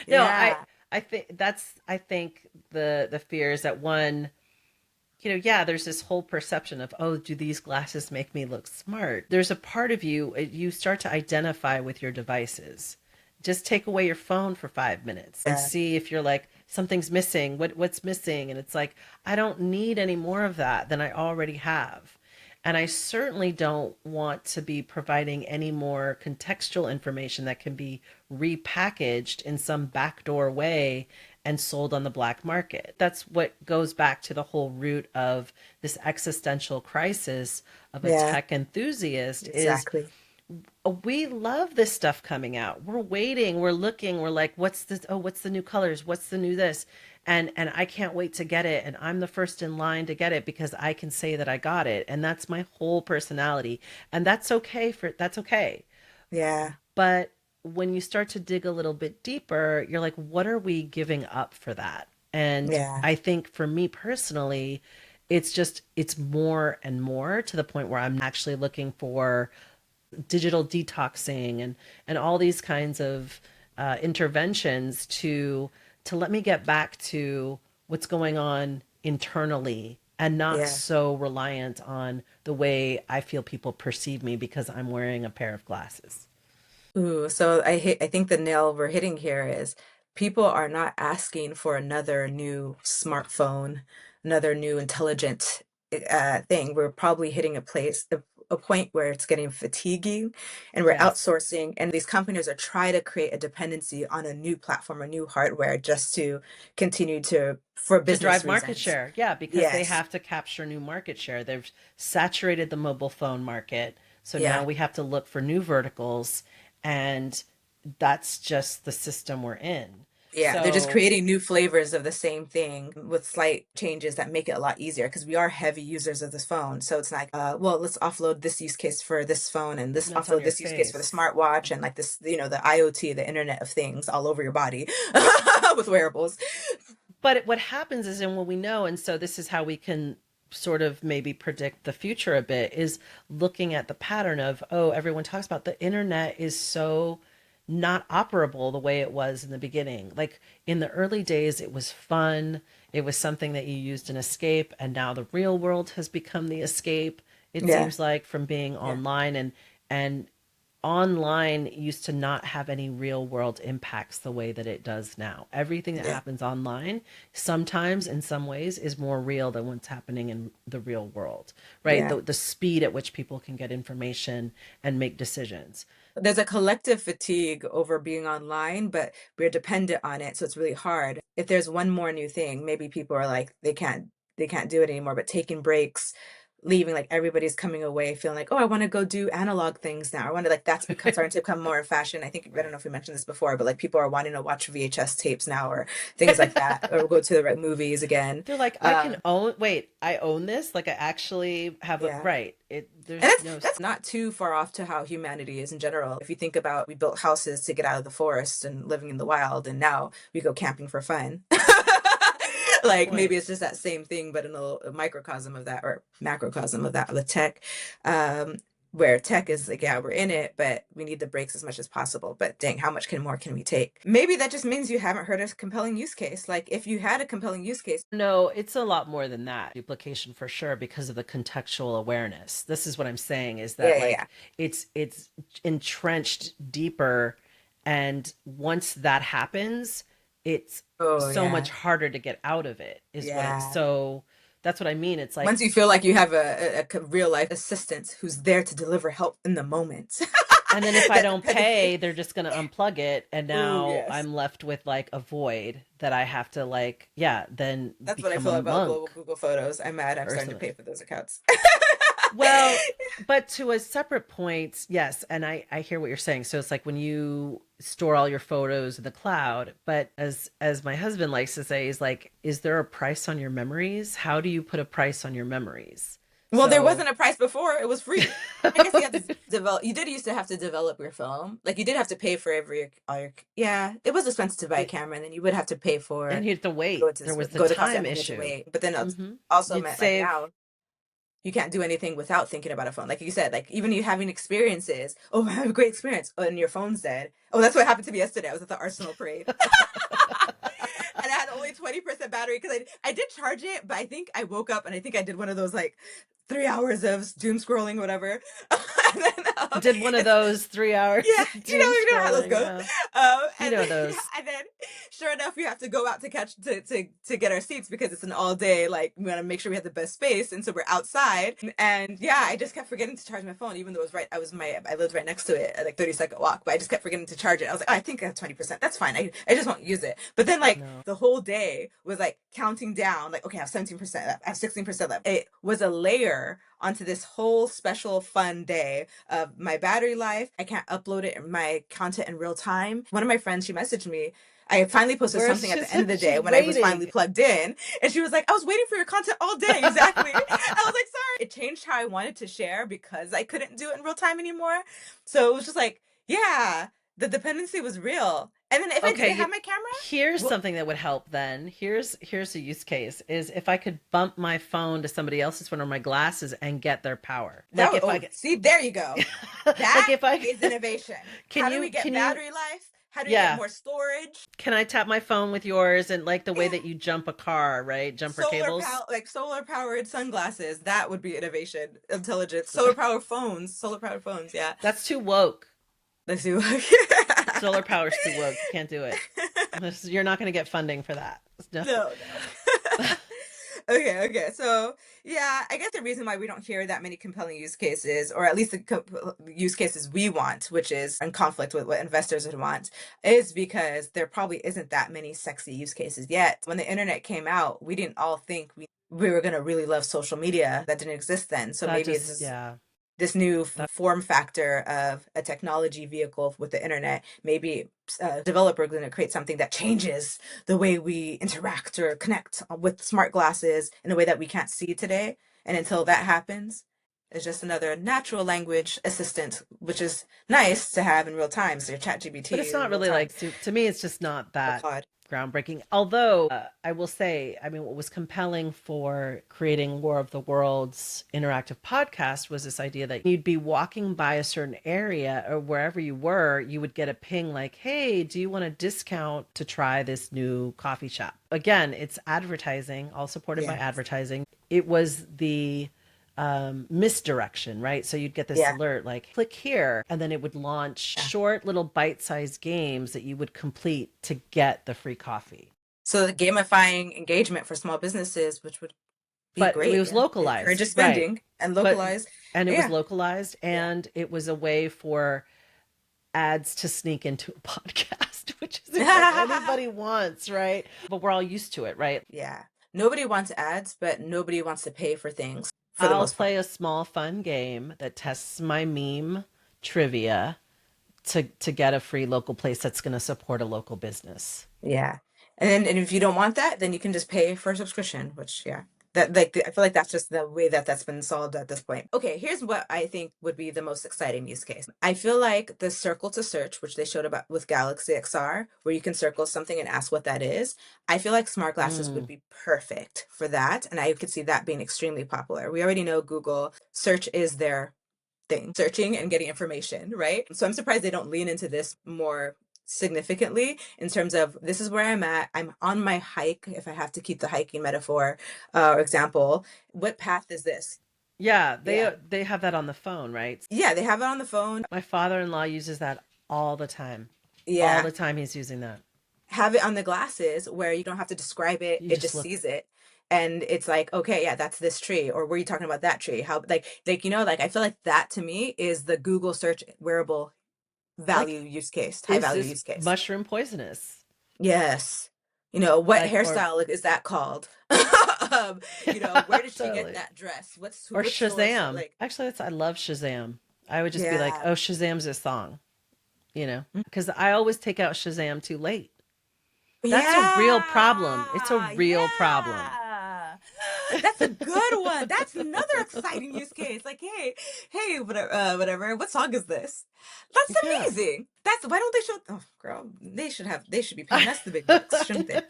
No, Yeah. I think that's I think the fear is that one, yeah, there's this whole perception of, oh, do these glasses make me look smart? There's a part of you, you start to identify with your devices. Just take away your phone for 5 minutes and Yeah. see if you're like, something's missing. What's missing? And it's like, I don't need any more of that than I already have. And I certainly don't want to be providing any more contextual information that can be repackaged in some backdoor way and sold on the black market. That's what goes back to the whole root of this existential crisis of a Yeah. tech enthusiast is Exactly. we love this stuff coming out. We're waiting, we're looking, we're like, what's this? Oh, what's the new colors? What's the new this? And I can't wait to get it. And I'm the first in line to get it because I can say that I got it. And that's my whole personality. And that's okay. Yeah. But when you start to dig a little bit deeper, you're like, what are we giving up for that? And Yeah. I think for me personally, it's more and more to the point where I'm actually looking for digital detoxing and all these kinds of interventions to let me get back to what's going on internally and not Yeah. so reliant on the way I feel people perceive me because I'm wearing a pair of glasses. Ooh, so I think the nail we're hitting here is people are not asking for another new smartphone, another new intelligent thing. We're probably hitting a point where it's getting fatiguing, and we're Yes. outsourcing, and these companies are trying to create a dependency on a new platform, a new hardware, just to continue to, for To business drive market reasons. share. Yeah, because they Yes. have to capture new market share. They've saturated the mobile phone market. So now Yeah. we have to look for new verticals. And that's just the system we're in. Yeah, they're just So creating new flavors of the same thing with slight changes that make it a lot easier because we are heavy users of this phone. So it's like, well, let's offload this use case for this phone and this and that's on offload your this use case for the face. smartwatch and like this, the IoT, the Internet of Things all over your body with wearables. But what happens is, and what we know, and so this is how we can sort of maybe predict the future a bit, is looking at the pattern of, oh, everyone talks about the internet is so not operable the way it was in the beginning. Like in the early days, it was fun. It was something that you used an escape, and now the real world has become the escape. It Yeah, seems like from being yeah, online and online used to not have any real world impacts the way that it does now. Everything that yeah, happens online sometimes in some ways is more real than what's happening in the real world, right? yeah. The speed at which people can get information and make decisions. There's a collective fatigue over being online, but we're dependent on it, so it's really hard. If there's one more new thing, maybe people are like they can't do it anymore, but taking breaks, leaving, like everybody's coming away feeling like, "Oh, I want to go do analog things now." I want to like that's become starting to become more in fashion. I think I don't Right. know if we mentioned this before, but like people are wanting to watch VHS tapes now or things like that, or go to the movies again. They're like, I can Um, own, wait, I own this? Like I actually have a, yeah. right. And There's that's no, that's not too far off to how humanity is in general. If you think about we built houses to get out of the forest and living in the wild, and now we go camping for fun. good Like point. maybe it's just that same thing, but in a microcosm of that or macrocosm of that with tech. Um, where tech is like, yeah, we're in it, but we need the breaks as much as possible. But dang, how much more can we take? Maybe that just means you haven't heard a compelling use case. Like if you had a compelling use case, No, it's a lot more than that. Duplication for sure because of the contextual awareness. This is what I'm saying is yeah, that yeah, yeah. like it's entrenched deeper and once that happens, it's Oh so much yeah, harder to get out of it is what it yeah. so that's what I mean. It's like Once you feel like you have a real life assistant who's there to deliver help in the moment. and then if I That don't pay, dependency. they're just going to unplug it and Ooh, now yes. I'm left with like a void that I have to like yeah, then That's what I become a feel about global monk Google Photos. I'm mad I'm or starting to something. pay for those accounts. Well, but to a separate point, yes, and I hear what you're saying. So it's like when you store all your photos in the cloud, but as my husband likes to say, is like, is there a price on your memories? How do you put a price on your memories? Well, there So wasn't a price before. It was free. I guess you had to develop. You did used to have to develop your film. Like you did have to pay for every all your. Yeah, it was expensive to buy a it, camera, and then you would have to pay and for you have to go wait. to There was the go to cost time and you had to issue. wait. But then it Hmm. also You'd meant like save. now you can't do anything without thinking about a phone. Like you said, like even you having experiences. Oh, I have a great experience. Oh, and your phone's dead. Oh, that's what happened to me yesterday. I was at the Arsenal parade. And I had only 20% battery because I did charge it, but I think I woke up and I think I did one of those like 3 hours of doom scrolling or whatever. And then, Did one of those 3 hours yeah, of doom you know how those scrolling. go. Yeah, you And know then, yeah, those. and then, sure enough, we have to go out to catch to get our seats because it's an all day. Like we want to make sure we have the best space, and so we're outside. And yeah, I just kept forgetting to charge my phone, even though it was right. I lived right next to it, at like 30-second walk. But I just kept forgetting to charge it. I was like, oh, I think I have 20%. That's fine. I just won't use it. But then like No. the whole day was like counting down. Like okay, I have 17% left. I have 16% left. It was a layer onto this whole special fun day of my battery life. I can't upload it my content in real time. One of my friends, she messaged me. I finally posted Where something at the end of the she's day when I was finally waiting. plugged in. And she was like, I was waiting for your content all day. Exactly. I was like, sorry. It changed how I wanted to share because I couldn't do it in real time anymore. So it was just like, yeah, the dependency was real. And then if I Okay, didn't have my camera, here's well, something that would help then. Here's a use case is if I could bump my phone to somebody else's phone or my glasses and get their power. that Like was, if I oh, see, there you go. like That if I is innovation. can How do we get you battery life? How do we get yeah, more storage? can I tap my phone with yours and like the way Yeah. that you jump a car, right? Jumper cables. Solar powered sunglasses. That would be innovation, intelligence. Solar powered phones. Yeah. That's too woke. Let's do. Solar power's too woke. You can't do it. You're not going to get funding for that. No. No, no. Okay. So, yeah, I guess the reason why we don't hear that many compelling use cases, or at least the use cases we want, which is in conflict with what investors would want, is because there probably isn't that many sexy use cases yet. When the internet came out, we didn't all think we were going to really love social media. That didn't exist then. So That maybe just yeah. this new That form factor of a technology vehicle with the internet, maybe a developer is going to create something that changes the way we interact or connect with smart glasses in a way that we can't see today. And until that happens, it's just another natural language assistant, which is nice to have in real time. So your chat but it's GBT in not real really time like to me it's just not or that Claude. groundbreaking. Although I will say, I mean, what was compelling for creating War of the Worlds interactive podcast was this idea that you'd be walking by a certain area or wherever you were, you would get a ping like, hey, do you want a discount to try this new coffee shop? Again, it's advertising, all supported by Yeah. advertising. It was the misdirection, right? So you'd get this Yeah. alert like click here, and then it would launch short little bite-sized games that you would complete to get the free coffee. So the gamifying engagement for small businesses, which would be But it great. was Yeah. It encourages localized, right? spending and But localized. and it was Yeah. localized, Yeah. and it was a way for ads to sneak into a podcast, which isn't what anybody wants, right? But we're all used to it, right? Yeah. Nobody wants ads, but nobody wants to pay for things for the I'll most part. play a small fun game that tests my meme trivia to get a free local place that's going to support a local business. Yeah. And if you don't want that, then you can just pay for a subscription, which yeah. That like I feel like that's just the way that that's been solved at this point. Okay, here's what I think would be the most exciting use case. I feel like the circle to search, which they showed about with Galaxy XR, where you can circle something and ask what that is. I feel like smart glasses would Mm. be perfect for that, and I could see that being extremely popular. We already know Google search is their thing, searching and getting information, right? So I'm surprised they don't lean into this more significantly in terms of this is where I'm at. I'm on my hike, if I have to keep the hiking metaphor or example. What path is this? Yeah, Yeah. they have that on the phone, right? Yeah, they have it on the phone. My father-in-law uses that all the time. All Yeah. the time he's using that. Have it on the glasses where you don't have to describe it, You it just just look. sees it. And it's like, okay, yeah, that's this tree. Or were you talking about that tree? How like I feel like that to me is the Google search wearable Like, value use case, high is value this use case. mushroom poisonous? Yes. What Like, or hairstyle is that called? Where did she get Totally. that dress? Or Which store sell Shazam. like, Actually, I love Shazam. I would just be like, yeah. oh, Shazam's a song, because I always take out Shazam too late. That's a real problem. It's a Yeah, real problem. yeah. That's a good one. That's another exciting use case. Like, hey, whatever. What song is this? That's Yeah. amazing. That's why don't they show? Oh, girl, they should be paying us the big bucks, I shouldn't they?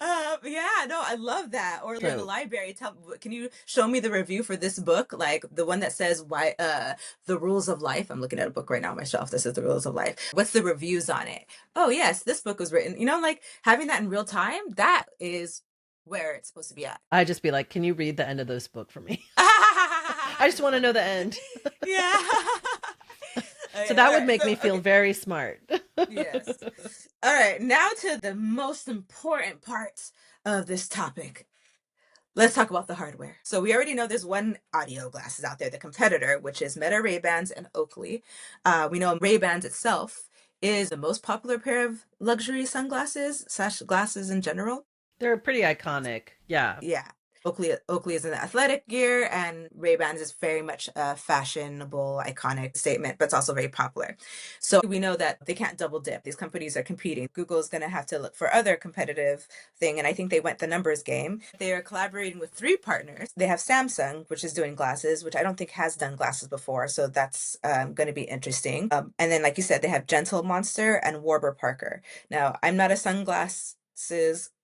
know. Yeah, no, I love that. Or you're in the True. library. Can you show me the review for this book? Like the one that says why, the rules of life. I'm looking at a book right now on my shelf that says the rules of life. What's the reviews on it? Oh yes, this book was written. Like having that in real time. That is where it's supposed to be at. I just be like, can you read the end of this book for me? I just want to know the end. Yeah. So Okay, that all would right. make So me feel okay. very smart. Yes. All right. Now to the most important part of this topic. Let's talk about the hardware. So we already know there's one audio glasses out there, the competitor, which is Meta Ray-Bans and Oakley. We know Ray-Bans itself is the most popular pair of luxury sunglasses slash glasses in general. They're pretty iconic. Yeah. Yeah. Oakley is in the athletic gear, and Ray-Bans is very much a fashionable, iconic statement, but it's also very popular. So we know that they can't double dip. These companies are competing. Google's going to have to look for other competitive thing, and I think they went the numbers game. They are collaborating with 3 partners. They have Samsung, which is doing glasses, which I don't think has done glasses before, so that's going to be interesting. And then, like you said, they have Gentle Monster and Warby Parker. Now, I'm not a sunglasses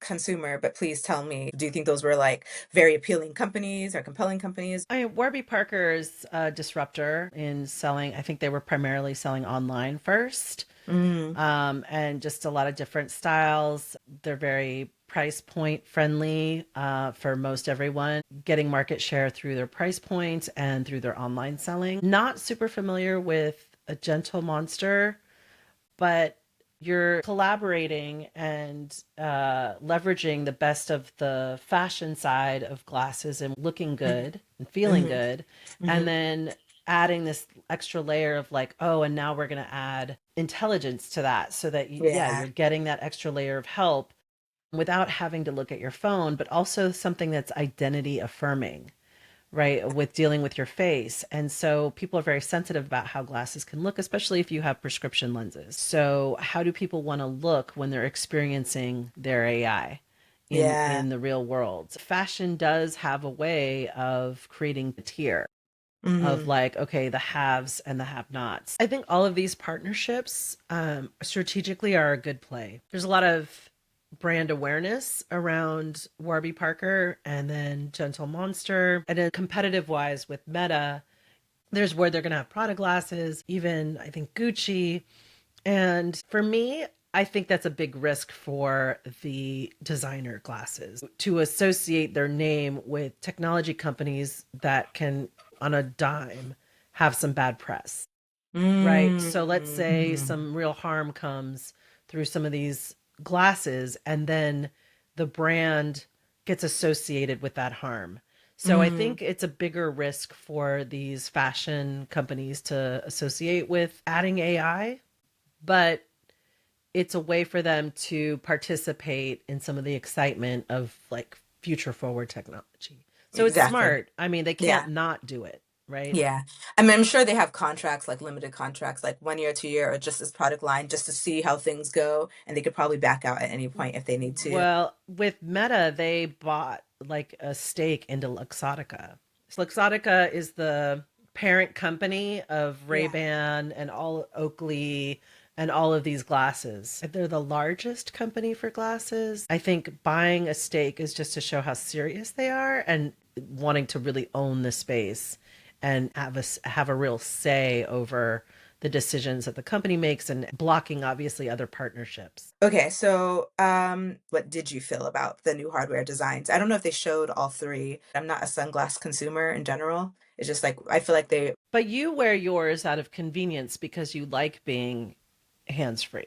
consumer, but please tell me, do you think those were like very appealing companies or compelling companies? Warby Parker is a disruptor in selling. I think they were primarily selling online first, Mm, and just a lot of different styles. They're very price point friendly for most everyone, getting market share through their price point and through their online selling. Not super familiar with a Gentle Monster, but you're collaborating and leveraging the best of the fashion side of glasses and looking mm, good and feeling mm, good. And mm. then adding this extra layer of like, oh, and now we're going to add intelligence to that so that, yeah, Yeah. you're getting that extra layer of help without having to look at your phone, but also something that's identity affirming, right? With dealing with your face. And so people are very sensitive about how glasses can look, especially if you have prescription lenses. So how do people want to look when they're experiencing their AI Yeah. in the real world? Fashion does have a way of creating a tier of Hmm. like, okay, the haves and the have nots. I think all of these partnerships strategically are a good play. There's a lot of brand awareness around Warby Parker and then Gentle Monster. And then competitive wise with Meta, there's where they're going to have Prada glasses, even I think Gucci. And for me, I think that's a big risk for the designer glasses to associate their name with technology companies that can, on a dime, have some bad press, right? So let's say Mm-hmm. some real harm comes through some of these glasses, and then the brand gets associated with that harm. So I Mm. think it's a bigger risk for these fashion companies to associate with adding AI, but it's a way for them to participate in some of the excitement of like future forward technology. So it's Exactly. smart. I mean, they Yeah. can't not do it, right? Yeah. I mean, I'm sure they have contracts, like limited contracts, like 1 year, 2 year, or just this product line, just to see how things go. And they could probably back out at any point if they need to. Well, with Meta, they bought like a stake into Luxottica. So Luxottica is the parent company of Yeah. Ray-Ban and all Oakley and all of these glasses. They're the largest company for glasses. I think buying a stake is just to show how serious they are and wanting to really own the space and have a real say over the decisions that the company makes and blocking obviously other partnerships. Okay, so what did you feel about the new hardware designs? I don't know if they showed all 3. I'm not a sunglass consumer in general. It's just like I feel like they. But you wear yours out of convenience because you like being hands free.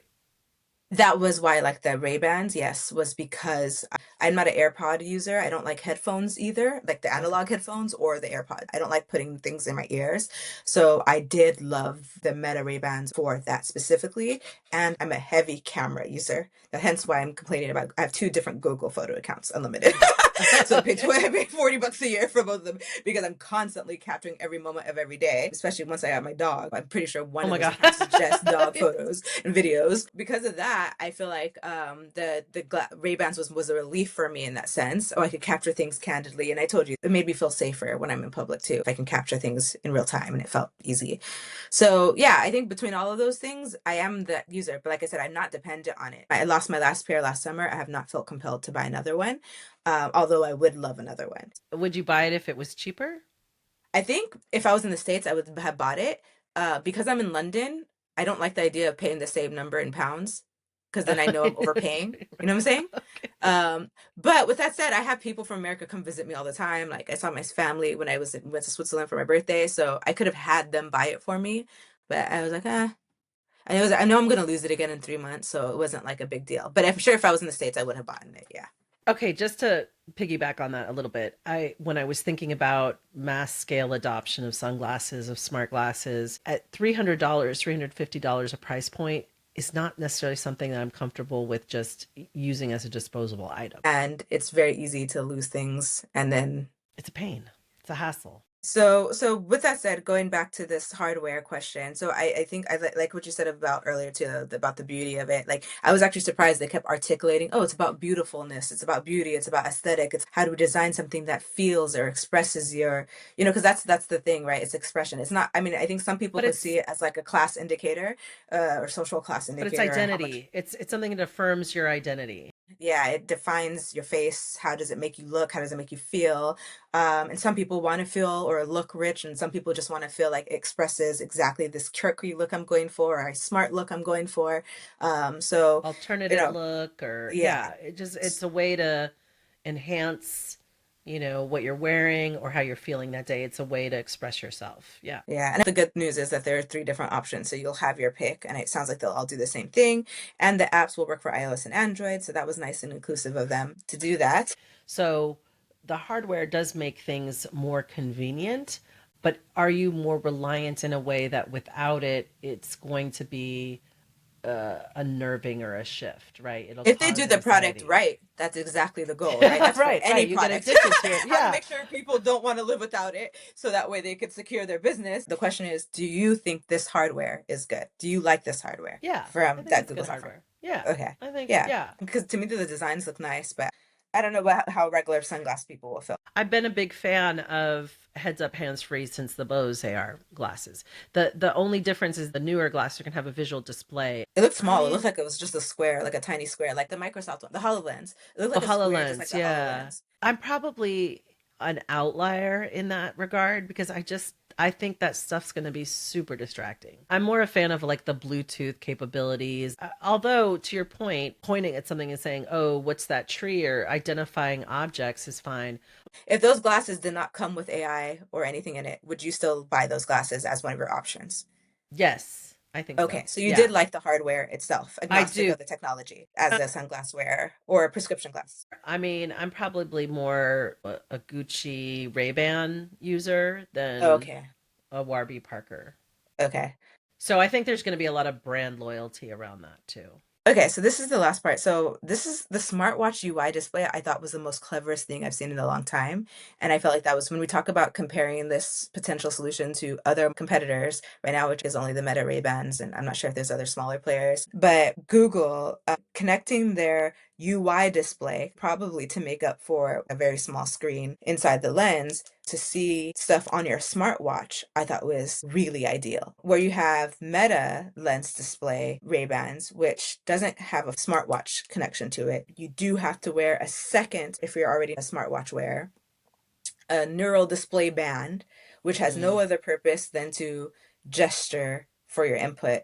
That was why I like the Ray-Bans, yes, was because I'm not an AirPod user. I don't like headphones either, like the Okay. analog headphones or the AirPod. I don't like putting things in my ears. So I did love the Meta Ray-Bans for that specifically. And I'm a heavy camera user. Hence why I'm complaining about I have two different Google photo accounts, unlimited. So Okay. I pay $40 a year for both of them because I'm constantly capturing every moment of every day, especially once I have my dog. I'm pretty sure one Oh of my those God. accounts is just dog Yes. photos and videos. Because of that, I feel like Ray-Bans was a relief for me in that sense. Oh, I could capture things candidly. And I told you, it made me feel safer when I'm in public too. If I can capture things in real time and it felt easy. So yeah, I think between all of those things, I am the user. But like I said, I'm not dependent on it. I lost my last pair last summer. I have not felt compelled to buy another one, although I would love another one. Would you buy it if it was cheaper? I think if I was in the States, I would have bought it. Because I'm in London, I don't like the idea of paying the same number in pounds because then I know I'm overpaying. You know what I'm saying? Okay. But with that said, I have people from America come visit me all the time. Like I saw my family when went to Switzerland for my birthday, so I could have had them buy it for me, but I was like, I know I'm gonna lose it again in 3 months, so it wasn't like a big deal. But I'm sure if I was in the States, I would have bought it. Yeah. Okay, just to piggyback on that a little bit, I when I was thinking about mass scale adoption of sunglasses, of smart glasses, at $300, $350 a price point is not necessarily something that I'm comfortable with just using as a disposable item. And it's very easy to lose things, and then It's a pain. It's a hassle. so with that said, going back to this hardware question, so I think like what you said about earlier too, about the beauty of it. Like I was actually surprised they kept articulating, oh, it's about beautifulness, it's about beauty, it's about aesthetic, it's how to design something that feels or expresses your, because that's the thing, right? It's expression. It's not, I mean, I think some people But could see it's it as like a class indicator, or social class but it's indicator, and how much. identity. It's something that affirms your identity. Yeah, it defines your face. How does it make you look? How does it make you feel? And some people want to feel or look rich, and some people just want to feel like it expresses exactly this quirky look I'm going for, or a smart look I'm going for. So, you Alternative know, look, or yeah. yeah, it's a way to enhance, what you're wearing or how you're feeling that day. It's a way to express yourself. Yeah. Yeah, and the good news is that there are three different options. So you'll have your pick, and it sounds like they'll all do the same thing. And the apps will work for iOS and Android. So that was nice and inclusive of them to do that. So the hardware does make things more convenient, but are you more reliant in a way that without it, it's going to be unnerving or a shift, right? It'll If they cause do the product anxiety. right, that's exactly the goal, right? That's for Right, any right. You get product. addicted to it. How to Yeah. make sure people don't want to live without it so that way they could secure their business. The question is, do you think this hardware is good? Do you like this hardware Yeah. I from think that it's good Google's offering? hardware. Yeah. Okay. I think, Yeah. yeah. Because to me, the designs look nice, but I don't know how regular sunglass people will feel. I've been a big fan of heads up hands free since the Bose AR glasses. The only difference is the newer glasses can have a visual display. It looked small. It looked I like it was just a square, like a tiny square, like the Microsoft one, the HoloLens. It looked Oh, like a square, just like HoloLens, the yeah. HoloLens. I'm probably an outlier in that regard because I think that stuff's going to be super distracting. I'm more a fan of like the Bluetooth capabilities. Although to your point, pointing at something and saying, "Oh, what's that tree?" or identifying objects is fine. If those glasses did not come with AI or anything in it, would you still buy those glasses as one of your options? Yes, I think Okay, so. so you Yeah. did like the hardware itself, I agnostic do. of the technology, as a sunglass wearer or a prescription glass. I mean, I'm probably more a Gucci Ray-Ban user than Okay, a Warby Parker. okay. So I think there's going to be a lot of brand loyalty around that too. Okay, so this is the last part. So this is the smartwatch UI display I thought was the most cleverest thing I've seen in a long time. And I felt like that was when we talk about comparing this potential solution to other competitors right now, which is only the Meta Ray-Bans, and I'm not sure if there's other smaller players. But Google connecting their UI display, probably to make up for a very small screen inside the lens, to see stuff on your smartwatch, I thought was really ideal. Where you have Meta lens display Ray-Bans, which doesn't have a smartwatch connection to it. You do have to wear a second, if you're already a smartwatch wearer, a neural display band, which has no Mm. other purpose than to gesture for your input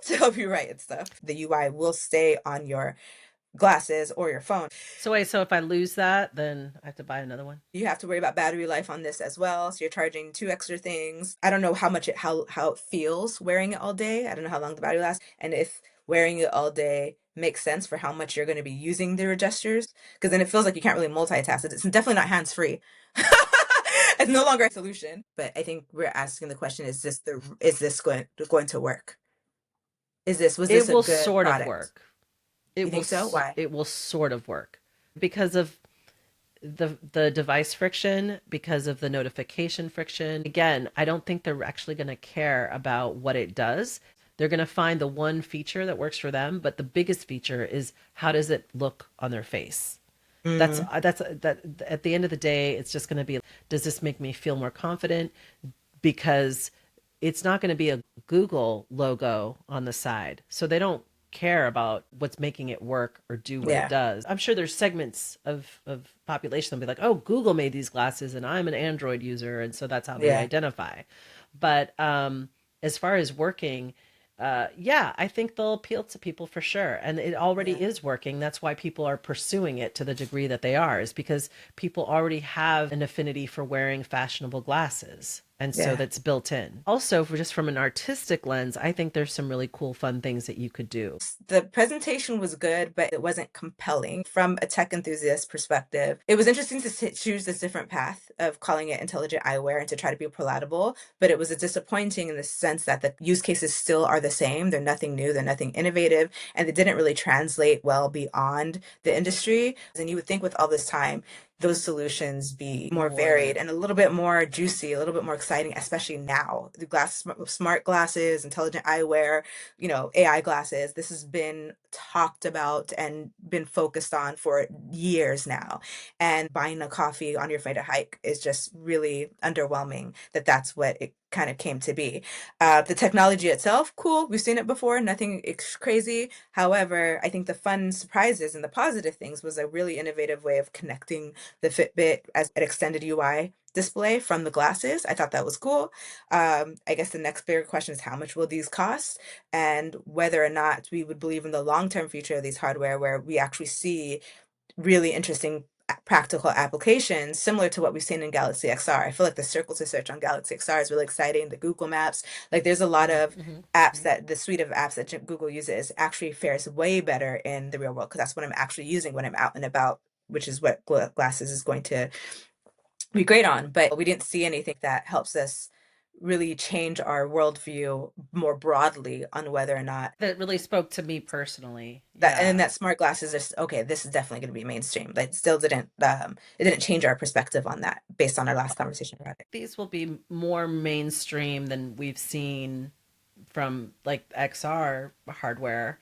to help you write and stuff. The UI will stay on your glasses or your phone. So wait, so if I lose that, then I have to buy another one? You have to worry about battery life on this as well. So you're charging two extra things. I don't know how much how it feels wearing it all day. I don't know how long the battery lasts. And if wearing it all day makes sense for how much you're going to be using the gestures, because then it feels like you can't really multitask. It's definitely not hands-free. It's no longer a solution. But I think we're asking the question, is this going to work? Was It this a will good sort of product? work. You think so? Why? It will sort of work because of the device friction, because of the notification friction. Again, I don't think they're actually going to care about what it does. They're going to find the one feature that works for them, but the biggest feature is how does it look on their face? Mm, That at the end of the day, it's just going to be, does this make me feel more confident? Because it's not going to be a Google logo on the side. So they don't care about what's making it work or do what it yeah. does. I'm sure there's segments of population that'll be like, oh, Google made these glasses and I'm an Android user. And so that's how they Yeah. identify. But as far as working, yeah, I think they'll appeal to people for sure. And it already Yeah. is working. That's why people are pursuing it to the degree that they are, is because people already have an affinity for wearing fashionable glasses. And so Yeah. that's built in. Also, for just from an artistic lens, I think there's some really cool, fun things that you could do. The presentation was good, but it wasn't compelling from a tech enthusiast perspective. It was interesting to choose this different path of calling it intelligent eyewear and to try to be palatable, but it was disappointing in the sense that the use cases still are the same. They're nothing new, they're nothing innovative, and they didn't really translate well beyond the industry. And you would think with all this time, those solutions be more varied More. and a little bit more juicy, a little bit more exciting, especially now. The smart glasses, intelligent eyewear, AI glasses. This has been talked about and been focused on for years now. And buying a coffee on your way to hike is just really underwhelming that that's what it kind of came to be. The technology itself, cool. We've seen it before, nothing crazy. However, I think the fun surprises and the positive things was a really innovative way of connecting the Fitbit as an extended UI display from the glasses. I thought that was cool. I guess the next bigger question is how much will these cost, and whether or not we would believe in the long-term future of these hardware where we actually see really interesting practical applications similar to what we've seen in Galaxy XR. I feel like the circle to search on Galaxy XR is really exciting. The Google Maps, like there's a lot of Mm-hmm. apps that the suite of apps that Google uses actually fares way better in the real world because that's what I'm actually using when I'm out and about, which is what glasses is going to be great on. But we didn't see anything that helps us really change our worldview more broadly on whether or not That really spoke to me personally. that, and then Yeah. that smart glasses are okay, this is definitely going to be mainstream. But still didn't it didn't change our perspective on that based on our last conversation about it. These will be more mainstream than we've seen from like XR hardware,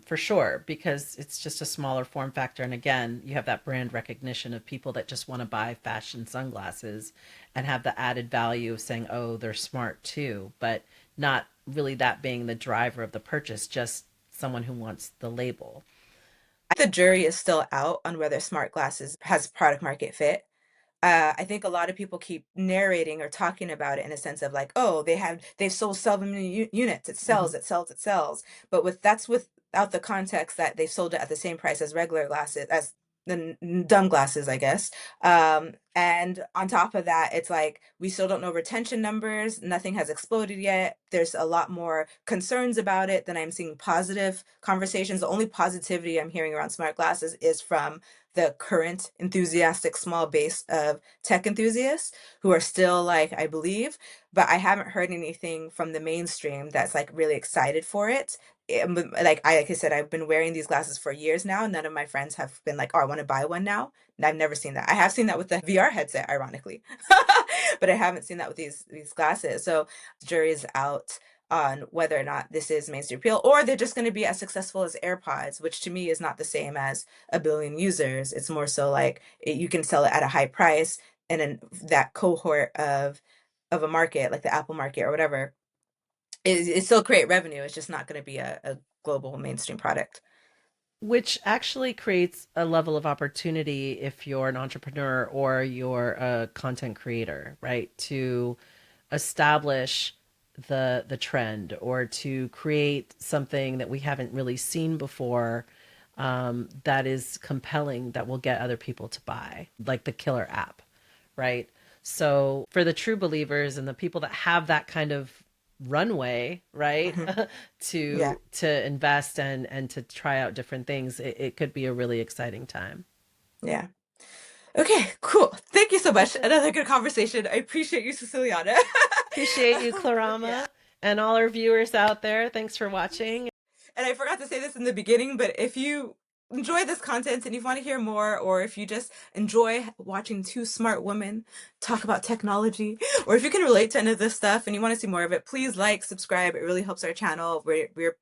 for sure, because it's just a smaller form factor. And again, you have that brand recognition of people that just want to buy fashion sunglasses and have the added value of saying, oh, they're smart too, but not really that being the driver of the purchase, just someone who wants the label. The jury is still out on whether smart glasses has product market fit. I think a lot of people keep narrating or talking about it in a sense of like, oh, they've sold 7 million units. It Mm-hmm. sells, it sells, it sells. But that's without the context that they've sold it at the same price as regular glasses, as the dumb glasses, I guess. And on top of that, it's like we still don't know retention numbers. Nothing has exploded yet. There's a lot more concerns about it than I'm seeing positive conversations. The only positivity I'm hearing around smart glasses is from the current enthusiastic small base of tech enthusiasts who are still like, I believe, but I haven't heard anything from the mainstream that's like really excited for it. Like I said, I've been wearing these glasses for years now. None of my friends have been like, oh, I want to buy one now. And I've never seen that. I have seen that with the VR headset, ironically, but I haven't seen that with these glasses. So the jury is out on whether or not this is mainstream appeal, or they're just going to be as successful as AirPods, which to me is not the same as a billion users. It's more so like you can sell it at a high price, and then that cohort of a market, like the Apple market or whatever, it still create revenue. It's just not going to be a global mainstream product. Which actually creates a level of opportunity if you're an entrepreneur or you're a content creator, right? To establish the trend or to create something that we haven't really seen before, that is compelling, that will get other people to buy, like the killer app, right? So for the true believers and the people that have that kind of runway, right? Hmm. Yeah. to invest and to try out different things, it could be a really exciting time. Yeah. Okay, cool. Thank you so much. Another good conversation. I appreciate you, Siciliana. Appreciate you, Yeah. Clorama, and all our viewers out there. Thanks for watching. And I forgot to say this in the beginning, but if you enjoy this content and you want to hear more, or if you just enjoy watching two smart women talk about technology, or if you can relate to any of this stuff and you want to see more of it, please like, subscribe. It really helps our channel. We're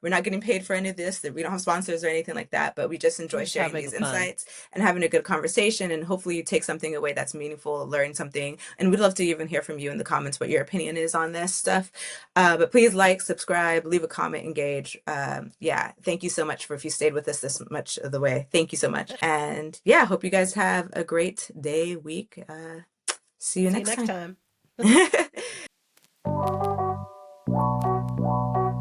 not getting paid for any of this. That we don't have sponsors or anything like that, but we just We're enjoy just sharing having these fun. insights and having a good conversation. And hopefully you take something away that's meaningful, learn something. And we'd love to even hear from you in the comments what your opinion is on this stuff. But please like, subscribe, leave a comment, engage. Yeah, thank you so much for if you stayed with us this much of the way. Thank you so much. And yeah, hope you guys have a great day, week. See you See you next next time. time.